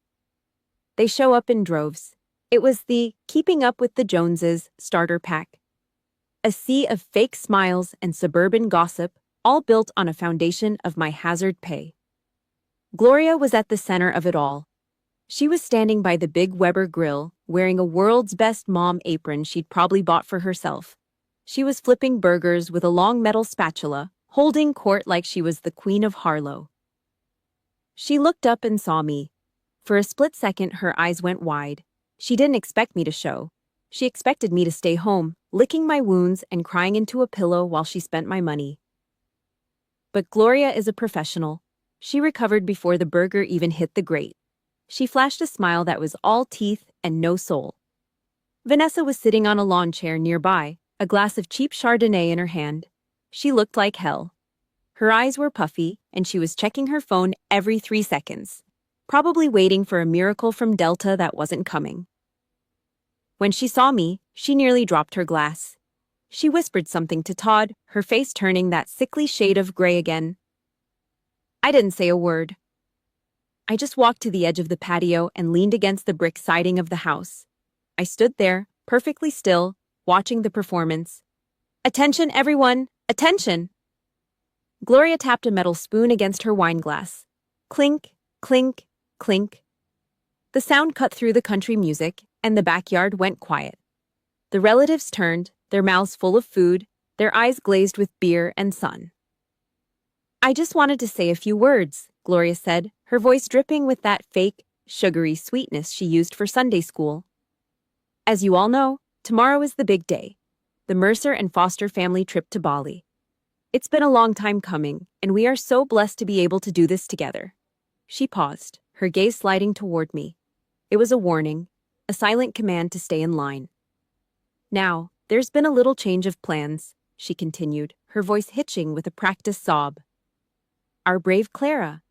Speaker 1: they show up in droves. It was the Keeping Up with the Joneses starter pack. A sea of fake smiles and suburban gossip, all built on a foundation of my hazard pay. Gloria was at the center of it all. She was standing by the big Weber grill, wearing a world's best mom apron she'd probably bought for herself. She was flipping burgers with a long metal spatula, holding court like she was the Queen of Harlow. She looked up and saw me. For a split second, her eyes went wide. She didn't expect me to show. She expected me to stay home, licking my wounds and crying into a pillow while she spent my money. But Gloria is a professional. She recovered before the burger even hit the grate. She flashed a smile that was all teeth and no soul. Vanessa was sitting on a lawn chair nearby, a glass of cheap Chardonnay in her hand. She looked like hell. Her eyes were puffy, and she was checking her phone every 3 seconds, probably waiting for a miracle from Delta that wasn't coming. When she saw me, she nearly dropped her glass. She whispered something to Todd, her face turning that sickly shade of gray again. I didn't say a word. I just walked to the edge of the patio and leaned against the brick siding of the house. I stood there, perfectly still, watching the performance. Attention, everyone! Attention! Gloria tapped a metal spoon against her wine glass. Clink, clink, clink. The sound cut through the country music, and the backyard went quiet. The relatives turned, their mouths full of food, their eyes glazed with beer and sun. I just wanted to say a few words, Gloria said, her voice dripping with that fake, sugary sweetness she used for Sunday school. As you all know, tomorrow is the big day, the Mercer and Foster family trip to Bali. It's been a long time coming, and we are so blessed to be able to do this together. She paused, her gaze sliding toward me. It was a warning, a silent command to stay in line. Now, there's been a little change of plans, she continued, her voice hitching with a practiced sob. Our brave Clara.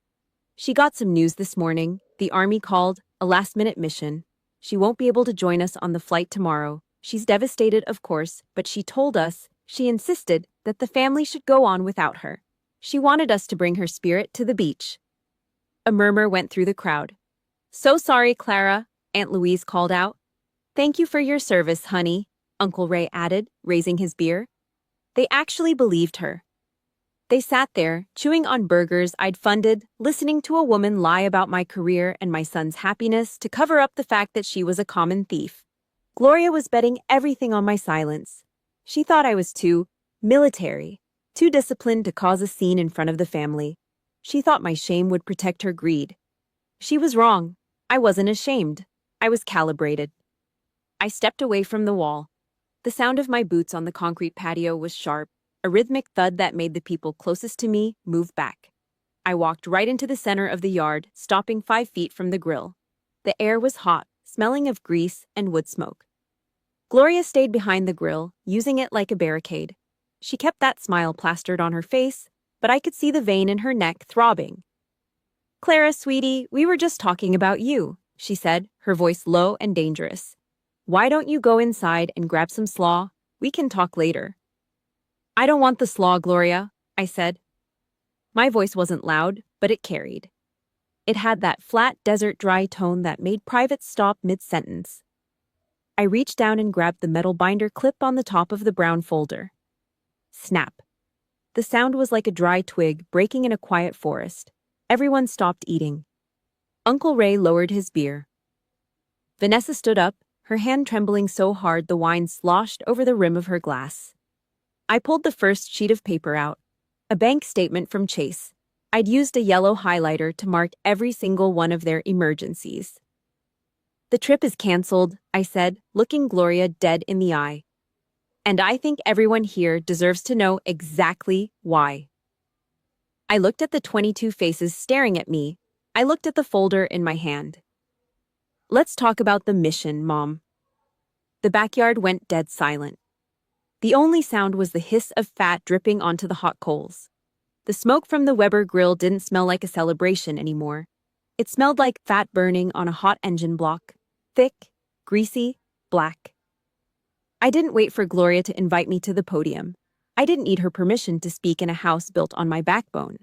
Speaker 1: She got some news this morning. The Army called, a last-minute mission. She won't be able to join us on the flight tomorrow. She's devastated, of course, but she told us, she insisted, that the family should go on without her. She wanted us to bring her spirit to the beach. A murmur went through the crowd. So sorry, Clara, Aunt Louise called out. Thank you for your service, honey, Uncle Ray added, raising his beer. They actually believed her. They sat there, chewing on burgers I'd funded, listening to a woman lie about my career and my son's happiness to cover up the fact that she was a common thief. Gloria was betting everything on my silence. She thought I was too military, too disciplined to cause a scene in front of the family. She thought my shame would protect her greed. She was wrong. I wasn't ashamed. I was calibrated. I stepped away from the wall. The sound of my boots on the concrete patio was sharp, a rhythmic thud that made the people closest to me move back. I walked right into the center of the yard, stopping 5 feet from the grill. The air was hot, smelling of grease and wood smoke. Gloria stayed behind the grill, using it like a barricade. She kept that smile plastered on her face, but I could see the vein in her neck throbbing. Clara, sweetie, we were just talking about you, she said, her voice low and dangerous. Why don't you go inside and grab some slaw? We can talk later. I don't want the slaw, Gloria, I said. My voice wasn't loud, but it carried. It had that flat, desert dry tone that made privates stop mid-sentence. I reached down and grabbed the metal binder clip on the top of the brown folder. Snap. The sound was like a dry twig breaking in a quiet forest. Everyone stopped eating. Uncle Ray lowered his beer. Vanessa stood up, her hand trembling so hard the wine sloshed over the rim of her glass. I pulled the first sheet of paper out. A bank statement from Chase. I'd used a yellow highlighter to mark every single one of their emergencies. "The trip is canceled," I said, looking Gloria dead in the eye. "And I think everyone here deserves to know exactly why." I looked at the 22 faces staring at me. I looked at the folder in my hand. "Let's talk about the mission, Mom." The backyard went dead silent. The only sound was the hiss of fat dripping onto the hot coals. The smoke from the Weber grill didn't smell like a celebration anymore. It smelled like fat burning on a hot engine block. Thick, greasy, black. I didn't wait for Gloria to invite me to the podium. I didn't need her permission to speak in a house built on my backbone.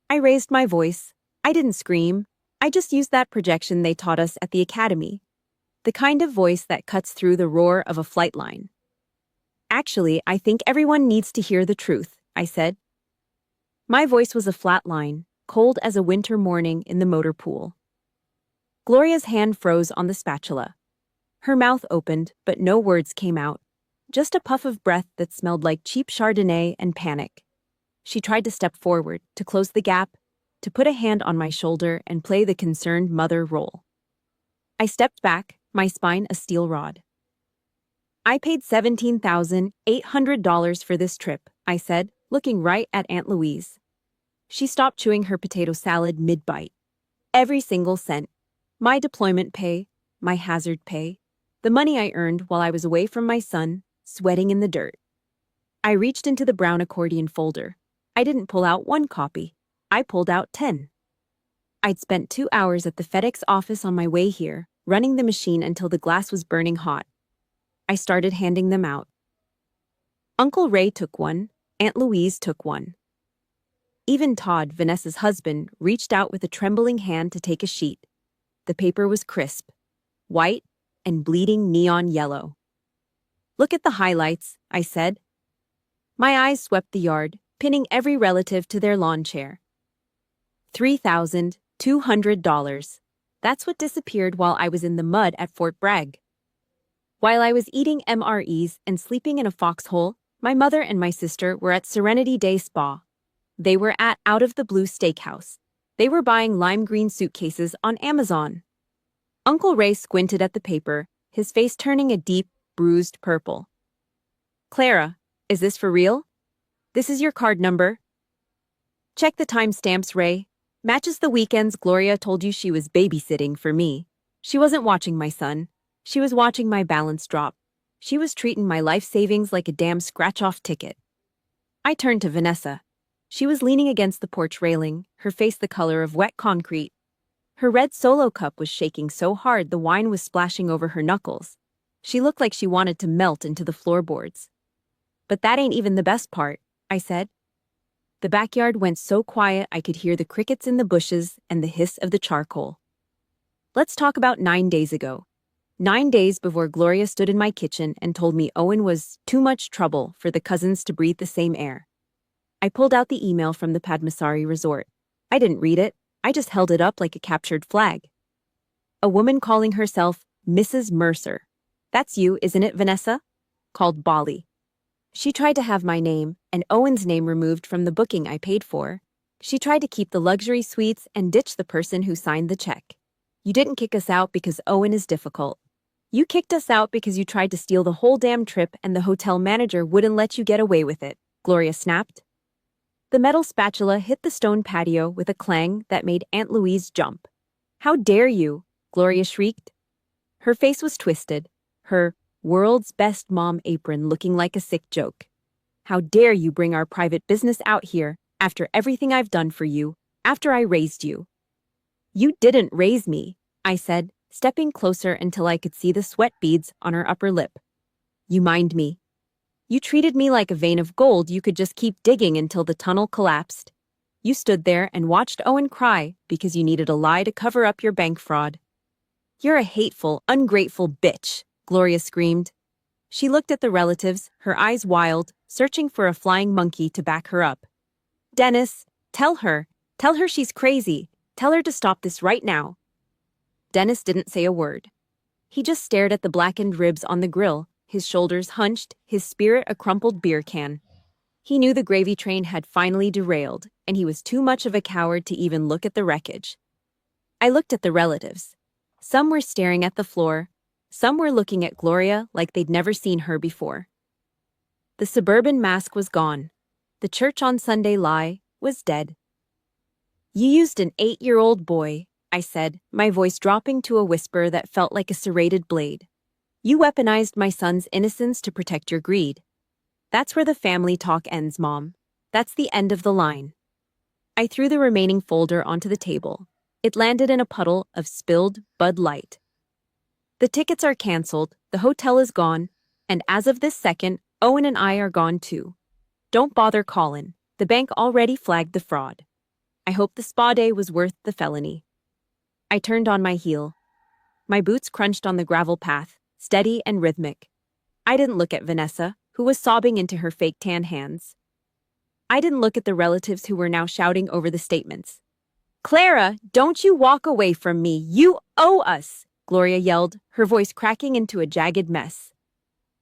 Speaker 1: I raised my voice. I didn't scream. I just used that projection they taught us at the academy. The kind of voice that cuts through the roar of a flight line. "Actually, I think everyone needs to hear the truth," I said. My voice was a flat line, cold as a winter morning in the motor pool. Gloria's hand froze on the spatula. Her mouth opened, but no words came out. Just a puff of breath that smelled like cheap Chardonnay and panic. She tried to step forward, to close the gap, to put a hand on my shoulder and play the concerned mother role. I stepped back, my spine a steel rod. "I paid $17,800 for this trip," I said, looking right at Aunt Louise. She stopped chewing her potato salad mid-bite. "Every single cent. My deployment pay, my hazard pay, the money I earned while I was away from my son, sweating in the dirt." I reached into the brown accordion folder. I didn't pull out one copy. I pulled out 10. I'd spent 2 hours at the FedEx office on my way here, running the machine until the glass was burning hot. I started handing them out. Uncle Ray took one. Aunt Louise took one. Even Todd, Vanessa's husband, reached out with a trembling hand to take a sheet. The paper was crisp, white, and bleeding neon yellow. "Look at the highlights," I said. My eyes swept the yard, pinning every relative to their lawn chair. $3,200. That's what disappeared while I was in the mud at Fort Bragg. While I was eating MREs and sleeping in a foxhole, my mother and my sister were at Serenity Day Spa. They were at Out of the Blue Steakhouse. They were buying lime green suitcases on Amazon. Uncle Ray squinted at the paper, his face turning a deep, bruised purple. "Clara, is this for real? This is your card number." "Check the timestamps, Ray. Matches the weekends Gloria told you she was babysitting for me. She wasn't watching my son. She was watching my balance drop. She was treating my life savings like a damn scratch-off ticket." I turned to Vanessa. She was leaning against the porch railing, her face the color of wet concrete. Her red Solo cup was shaking so hard the wine was splashing over her knuckles. She looked like she wanted to melt into the floorboards. "But that ain't even the best part," I said. The backyard went so quiet I could hear the crickets in the bushes and the hiss of the charcoal. "Let's talk about 9 days ago. 9 days before Gloria stood in my kitchen and told me Owen was too much trouble for the cousins to breathe the same air." I pulled out the email from the Padmasari resort. I didn't read it. I just held it up like a captured flag. "A woman calling herself Mrs. Mercer. That's you, isn't it, Vanessa?" Called Bali. She tried to have my name and Owen's name removed from the booking I paid for. She tried to keep the luxury suites and ditch the person who signed the check. "You didn't kick us out because Owen is difficult. You kicked us out because you tried to steal the whole damn trip and the hotel manager wouldn't let you get away with it," Gloria snapped. The metal spatula hit the stone patio with a clang that made Aunt Louise jump. "How dare you?" Gloria shrieked. Her face was twisted, her world's best mom apron looking like a sick joke. "How dare you bring our private business out here after everything I've done for you, after I raised you?" "You didn't raise me," I said, stepping closer until I could see the sweat beads on her upper lip. "You mind me. You treated me like a vein of gold you could just keep digging until the tunnel collapsed." You stood there and watched Owen cry because you needed a lie to cover up your bank fraud. You're a hateful, ungrateful bitch, Gloria screamed. She looked at the relatives, her eyes wild, searching for a flying monkey to back her up. Dennis, tell her she's crazy. Tell her to stop this right now. Dennis didn't say a word. He just stared at the blackened ribs on the grill, his shoulders hunched, his spirit a crumpled beer can. He knew the gravy train had finally derailed, and he was too much of a coward to even look at the wreckage. I looked at the relatives. Some were staring at the floor. Some were looking at Gloria like they'd never seen her before. The suburban mask was gone. The church on Sunday lie was dead. You used an 8-year-old boy, I said, my voice dropping to a whisper that felt like a serrated blade. You weaponized my son's innocence to protect your greed. That's where the family talk ends, Mom. That's the end of the line. I threw the remaining folder onto the table. It landed in a puddle of spilled Bud Light. The tickets are canceled, the hotel is gone, and as of this second, Owen and I are gone too. Don't bother calling. The bank already flagged the fraud. I hope the spa day was worth the felony. I turned on my heel. My boots crunched on the gravel path, steady and rhythmic. I didn't look at Vanessa, who was sobbing into her fake tan hands. I didn't look at the relatives who were now shouting over the statements. Clara, don't you walk away from me. You owe us, Gloria yelled, her voice cracking into a jagged mess.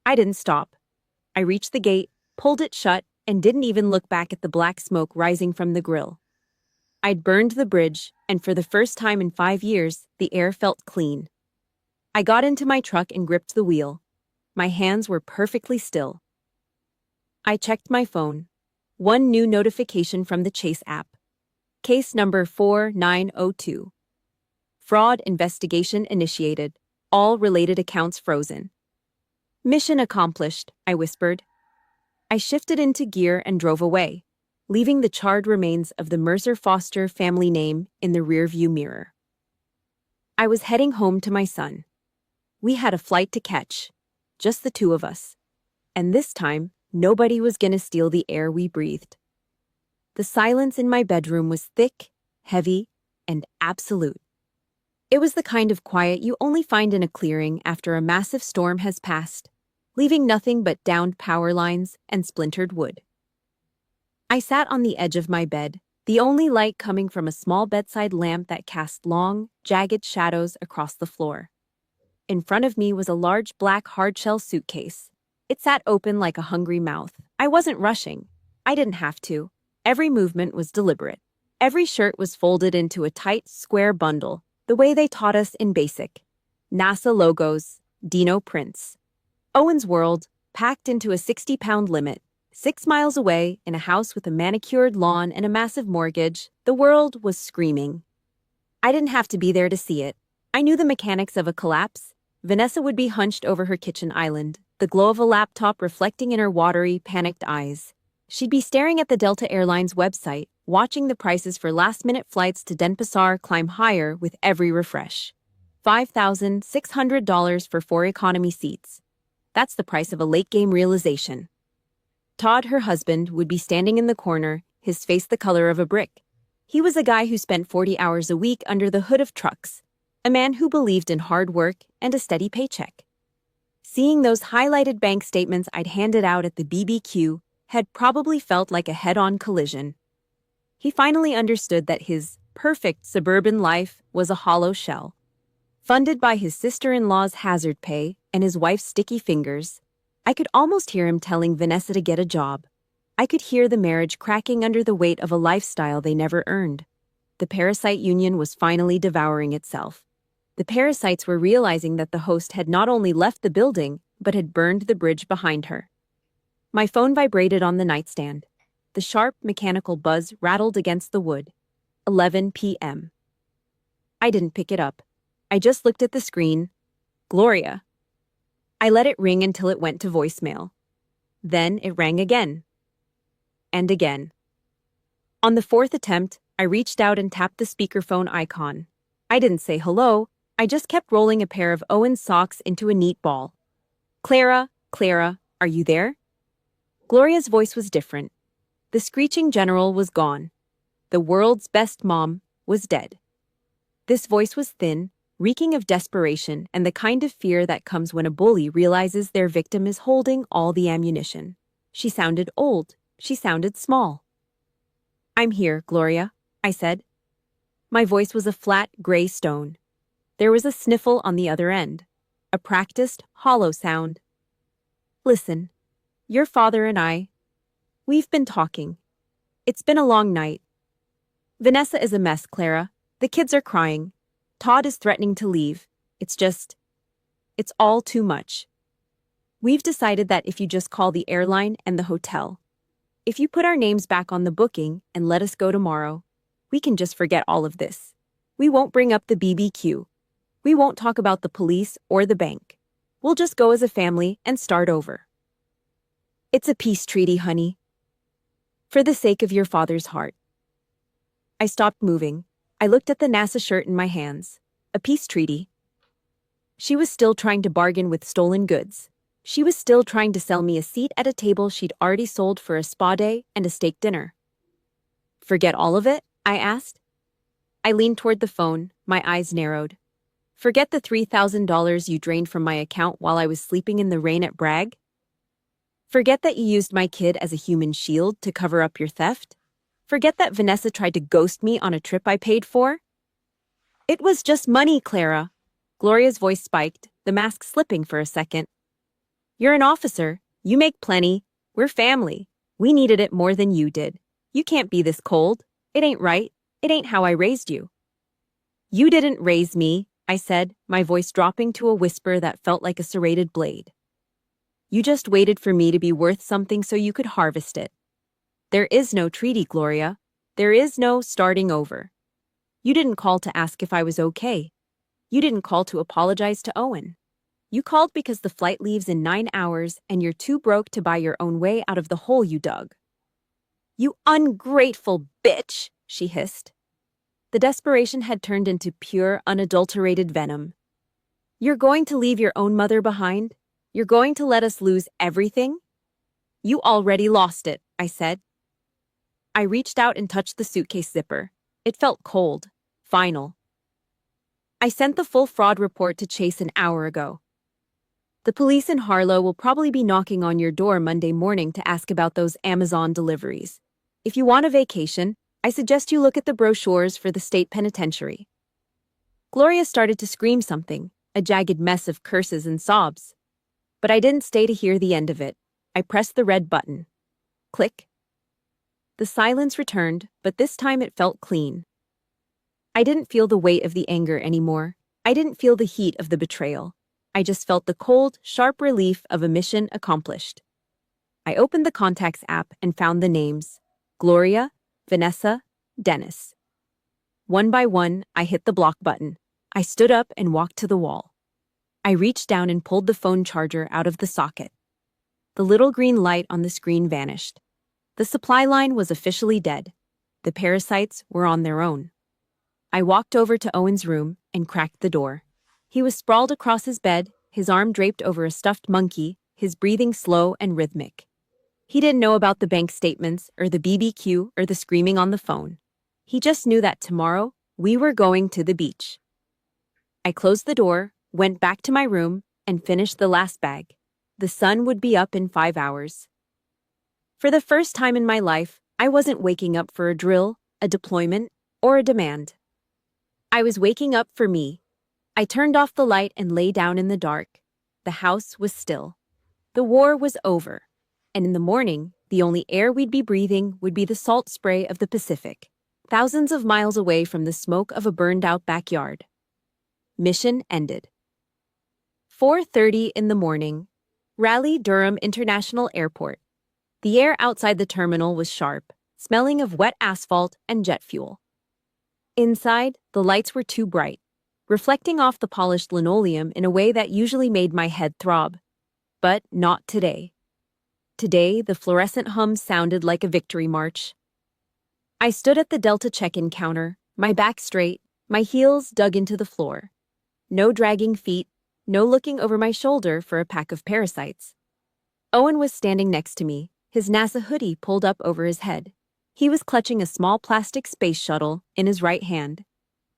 Speaker 1: I didn't stop. I reached the gate, pulled it shut, and didn't even look back at the black smoke rising from the grill. I'd burned the bridge, and for the first time in 5 years, the air felt clean. I got into my truck and gripped the wheel. My hands were perfectly still. I checked my phone. One new notification from the Chase app. Case number 4902. Fraud investigation initiated. All related accounts frozen. Mission accomplished, I whispered. I shifted into gear and drove away, leaving the charred remains of the Mercer Foster family name in the rearview mirror. I was heading home to my son. We had a flight to catch, just the two of us. And this time, nobody was going to steal the air we breathed. The silence in my bedroom was thick, heavy, and absolute. It was the kind of quiet you only find in a clearing after a massive storm has passed, leaving nothing but downed power lines and splintered wood. I sat on the edge of my bed, the only light coming from a small bedside lamp that cast long, jagged shadows across the floor. In front of me was a large black hardshell suitcase. It sat open like a hungry mouth. I wasn't rushing. I didn't have to. Every movement was deliberate. Every shirt was folded into a tight, square bundle, the way they taught us in basic. NASA logos, Dino prints. Owen's world, packed into a 60-pound limit. 6 miles away, in a house with a manicured lawn and a massive mortgage, the world was screaming. I didn't have to be there to see it. I knew the mechanics of a collapse. Vanessa would be hunched over her kitchen island, the glow of a laptop reflecting in her watery, panicked eyes. She'd be staring at the Delta Airlines website, watching the prices for last-minute flights to Denpasar climb higher with every refresh. $5,600 for 4 economy seats. That's the price of a late-game realization. Todd, her husband, would be standing in the corner, his face the color of a brick. He was a guy who spent 40 hours a week under the hood of trucks, a man who believed in hard work and a steady paycheck. Seeing those highlighted bank statements I'd handed out at the BBQ had probably felt like a head-on collision. He finally understood that his perfect suburban life was a hollow shell. Funded by his sister-in-law's hazard pay and his wife's sticky fingers, I could almost hear him telling Vanessa to get a job. I could hear the marriage cracking under the weight of a lifestyle they never earned. The parasite union was finally devouring itself. The parasites were realizing that the host had not only left the building, but had burned the bridge behind her. My phone vibrated on the nightstand. The sharp, mechanical buzz rattled against the wood. 11 p.m. I didn't pick it up. I just looked at the screen. Gloria. I let it ring until it went to voicemail. Then it rang again. And again. On the 4th attempt, I reached out and tapped the speakerphone icon. I didn't say hello, I just kept rolling a pair of Owen's socks into a neat ball. Clara, are you there? Gloria's voice was different. The screeching general was gone. The world's best mom was dead. This voice was thin, reeking of desperation and the kind of fear that comes when a bully realizes their victim is holding all the ammunition. She sounded old. She sounded small. "I'm here, Gloria," I said. My voice was a flat, gray stone. There was a sniffle on the other end, a practiced, hollow sound. "Listen, your father and we've been talking. It's been a long night. Vanessa is a mess, Clara. The kids are crying. Todd is threatening to leave. It's all too much. We've decided that if you just call the airline and the hotel, if you put our names back on the booking and let us go tomorrow, we can just forget all of this. We won't bring up the BBQ. We won't talk about the police or the bank. We'll just go as a family and start over. It's a peace treaty, honey. For the sake of your father's heart." I stopped moving. I looked at the NASA shirt in my hands. A peace treaty. She was still trying to bargain with stolen goods. She was still trying to sell me a seat at a table she'd already sold for a spa day and a steak dinner. "Forget all of it?" I asked. I leaned toward the phone, my eyes narrowed. "Forget the $3,000 you drained from my account while I was sleeping in the rain at Bragg? Forget that you used my kid as a human shield to cover up your theft? Forget that Vanessa tried to ghost me on a trip I paid for? It was just money, Clara." Gloria's voice spiked, the mask slipping for a second. "You're an officer. You make plenty. We're family. We needed it more than you did. You can't be this cold. It ain't right. It ain't how I raised you." "You didn't raise me," I said, my voice dropping to a whisper that felt like a serrated blade. "You just waited for me to be worth something so you could harvest it. There is no treaty, Gloria. There is no starting over. You didn't call to ask if I was okay. You didn't call to apologize to Owen. You called because the flight leaves in 9 hours and you're too broke to buy your own way out of the hole you dug." "You ungrateful bitch," she hissed. The desperation had turned into pure, unadulterated venom. "You're going to leave your own mother behind? You're going to let us lose everything?" "You already lost it," I said. I reached out and touched the suitcase zipper. It felt cold, final. "I sent the full fraud report to Chase an hour ago. The police in Harlow will probably be knocking on your door Monday morning to ask about those Amazon deliveries. If you want a vacation, I suggest you look at the brochures for the state penitentiary." Gloria started to scream something, a jagged mess of curses and sobs. But I didn't stay to hear the end of it. I pressed the red button. Click. The silence returned, but this time it felt clean. I didn't feel the weight of the anger anymore. I didn't feel the heat of the betrayal. I just felt the cold, sharp relief of a mission accomplished. I opened the Contacts app and found the names: Gloria, Vanessa, Dennis. One by one, I hit the block button. I stood up and walked to the wall. I reached down and pulled the phone charger out of the socket. The little green light on the screen vanished. The supply line was officially dead. The parasites were on their own. I walked over to Owen's room and cracked the door. He was sprawled across his bed, his arm draped over a stuffed monkey, his breathing slow and rhythmic. He didn't know about the bank statements or the BBQ or the screaming on the phone. He just knew that tomorrow we were going to the beach. I closed the door, went back to my room, and finished the last bag. The sun would be up in 5 hours. For the first time in my life, I wasn't waking up for a drill, a deployment, or a demand. I was waking up for me. I turned off the light and lay down in the dark. The house was still. The war was over. And in the morning, the only air we'd be breathing would be the salt spray of the Pacific, thousands of miles away from the smoke of a burned-out backyard. Mission ended. 4:30 in the morning. Raleigh-Durham International Airport. The air outside the terminal was sharp, smelling of wet asphalt and jet fuel. Inside, the lights were too bright, reflecting off the polished linoleum in a way that usually made my head throb. But not today. Today, the fluorescent hum sounded like a victory march. I stood at the Delta check-in counter, my back straight, my heels dug into the floor. No dragging feet, no looking over my shoulder for a pack of parasites. Owen was standing next to me, his NASA hoodie pulled up over his head. He was clutching a small plastic space shuttle in his right hand.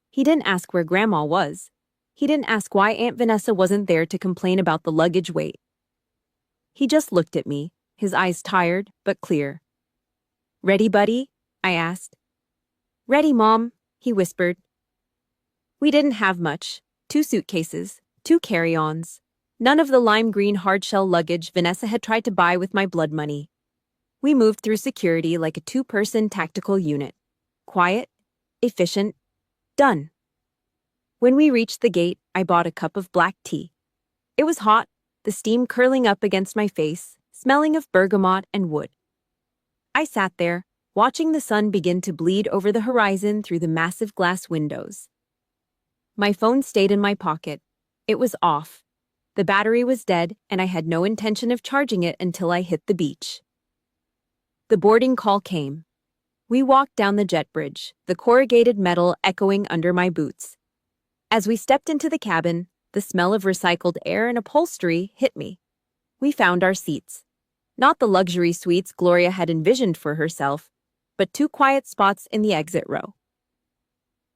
Speaker 1: He didn't ask where Grandma was. He didn't ask why Aunt Vanessa wasn't there to complain about the luggage weight. He just looked at me, his eyes tired but clear. "Ready, buddy?" I asked. "Ready, Mom," he whispered. We didn't have much. 2 suitcases, 2 carry-ons. None of the lime green hardshell luggage Vanessa had tried to buy with my blood money. We moved through security like a 2-person tactical unit. Quiet, efficient, done. When we reached the gate, I bought a cup of black tea. It was hot, the steam curling up against my face, smelling of bergamot and wood. I sat there, watching the sun begin to bleed over the horizon through the massive glass windows. My phone stayed in my pocket. It was off. The battery was dead, and I had no intention of charging it until I hit the beach. The boarding call came. We walked down the jet bridge, the corrugated metal echoing under my boots. As we stepped into the cabin, the smell of recycled air and upholstery hit me. We found our seats. Not the luxury suites Gloria had envisioned for herself, but 2 quiet spots in the exit row.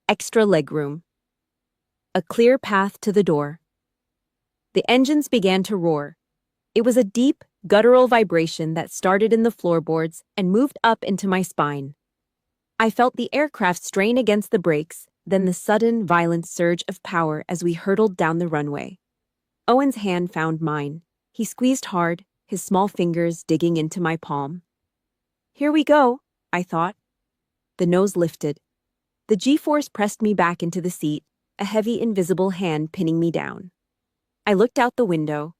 Speaker 1: Extra legroom. A clear path to the door. The engines began to roar. It was a deep, guttural vibration that started in the floorboards and moved up into my spine. I felt the aircraft strain against the brakes, then the sudden, violent surge of power as we hurtled down the runway. Owen's hand found mine. He squeezed hard, his small fingers digging into my palm. "Here we go," I thought. The nose lifted. The G-force pressed me back into the seat, a heavy invisible hand pinning me down. I looked out the window.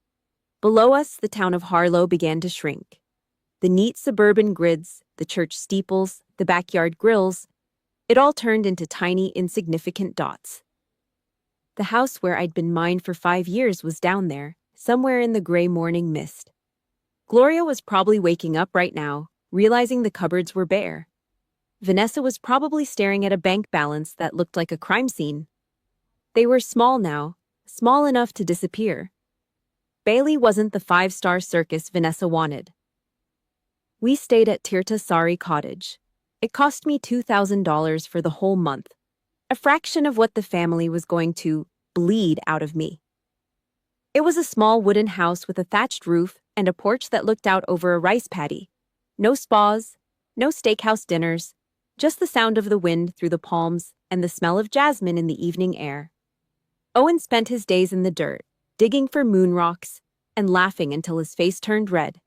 Speaker 1: Below us, the town of Harlow began to shrink. The neat suburban grids, the church steeples, the backyard grills, it all turned into tiny, insignificant dots. The house where I'd been mine for 5 years was down there, somewhere in the gray morning mist. Gloria was probably waking up right now, realizing the cupboards were bare. Vanessa was probably staring at a bank balance that looked like a crime scene. They were small now, small enough to disappear. Bailey wasn't the 5-star circus Vanessa wanted. We stayed at Tirta Sari Cottage. It cost me $2,000 for the whole month, a fraction of what the family was going to bleed out of me. It was a small wooden house with a thatched roof and a porch that looked out over a rice paddy. No spas, no steakhouse dinners, just the sound of the wind through the palms and the smell of jasmine in the evening air. Owen spent his days in the dirt, digging for moon rocks and laughing until his face turned red.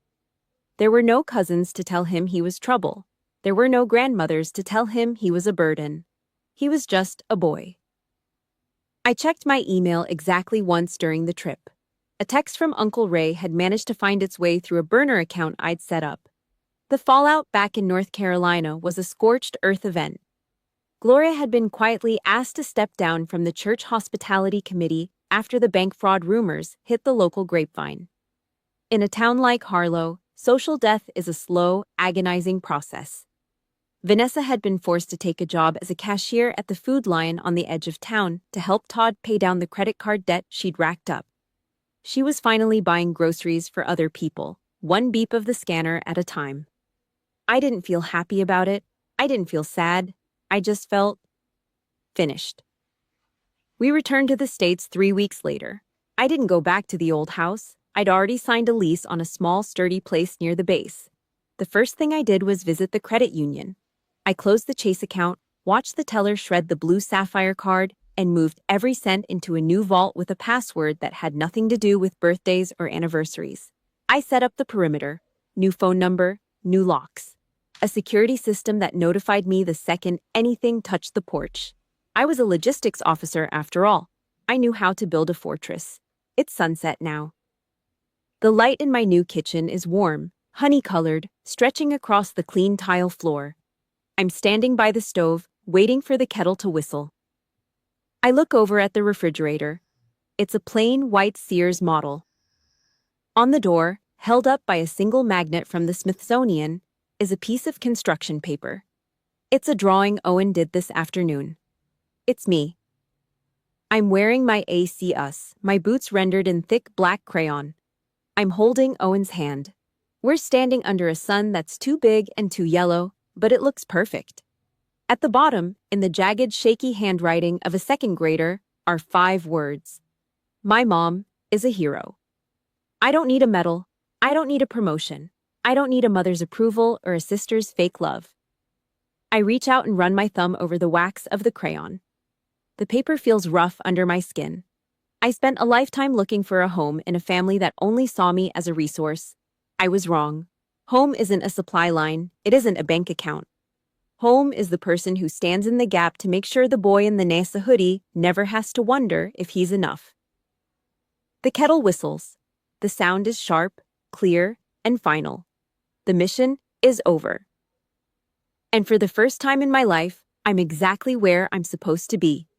Speaker 1: There were no cousins to tell him he was trouble. There were no grandmothers to tell him he was a burden. He was just a boy. I checked my email exactly once during the trip. A text from Uncle Ray had managed to find its way through a burner account I'd set up. The fallout back in North Carolina was a scorched earth event. Gloria had been quietly asked to step down from the church hospitality committee after the bank fraud rumors hit the local grapevine. In a town like Harlow, social death is a slow, agonizing process. Vanessa had been forced to take a job as a cashier at the Food Lion on the edge of town to help Todd pay down the credit card debt she'd racked up. She was finally buying groceries for other people, one beep of the scanner at a time. I didn't feel happy about it. I didn't feel sad. I just felt finished. We returned to the States 3 weeks later. I didn't go back to the old house. I'd already signed a lease on a small, sturdy place near the base. The first thing I did was visit the credit union. I closed the Chase account, watched the teller shred the blue sapphire card, and moved every cent into a new vault with a password that had nothing to do with birthdays or anniversaries. I set up the perimeter, new phone number, new locks. A security system that notified me the second anything touched the porch. I was a logistics officer after all. I knew how to build a fortress. It's sunset now. The light in my new kitchen is warm, honey-colored, stretching across the clean tile floor. I'm standing by the stove, waiting for the kettle to whistle. I look over at the refrigerator. It's a plain white Sears model. On the door, held up by a single magnet from the Smithsonian, is a piece of construction paper. It's a drawing Owen did this afternoon. It's me. I'm wearing my ACUS, my boots rendered in thick black crayon. I'm holding Owen's hand. We're standing under a sun that's too big and too yellow, but it looks perfect. At the bottom, in the jagged, shaky handwriting of a second grader, are 5 words. My mom is a hero. I don't need a medal. I don't need a promotion. I don't need a mother's approval or a sister's fake love. I reach out and run my thumb over the wax of the crayon. The paper feels rough under my skin. I spent a lifetime looking for a home in a family that only saw me as a resource. I was wrong. Home isn't a supply line. It isn't a bank account. Home is the person who stands in the gap to make sure the boy in the NASA hoodie never has to wonder if he's enough. The kettle whistles. The sound is sharp, clear, and final. The mission is over. And for the first time in my life, I'm exactly where I'm supposed to be.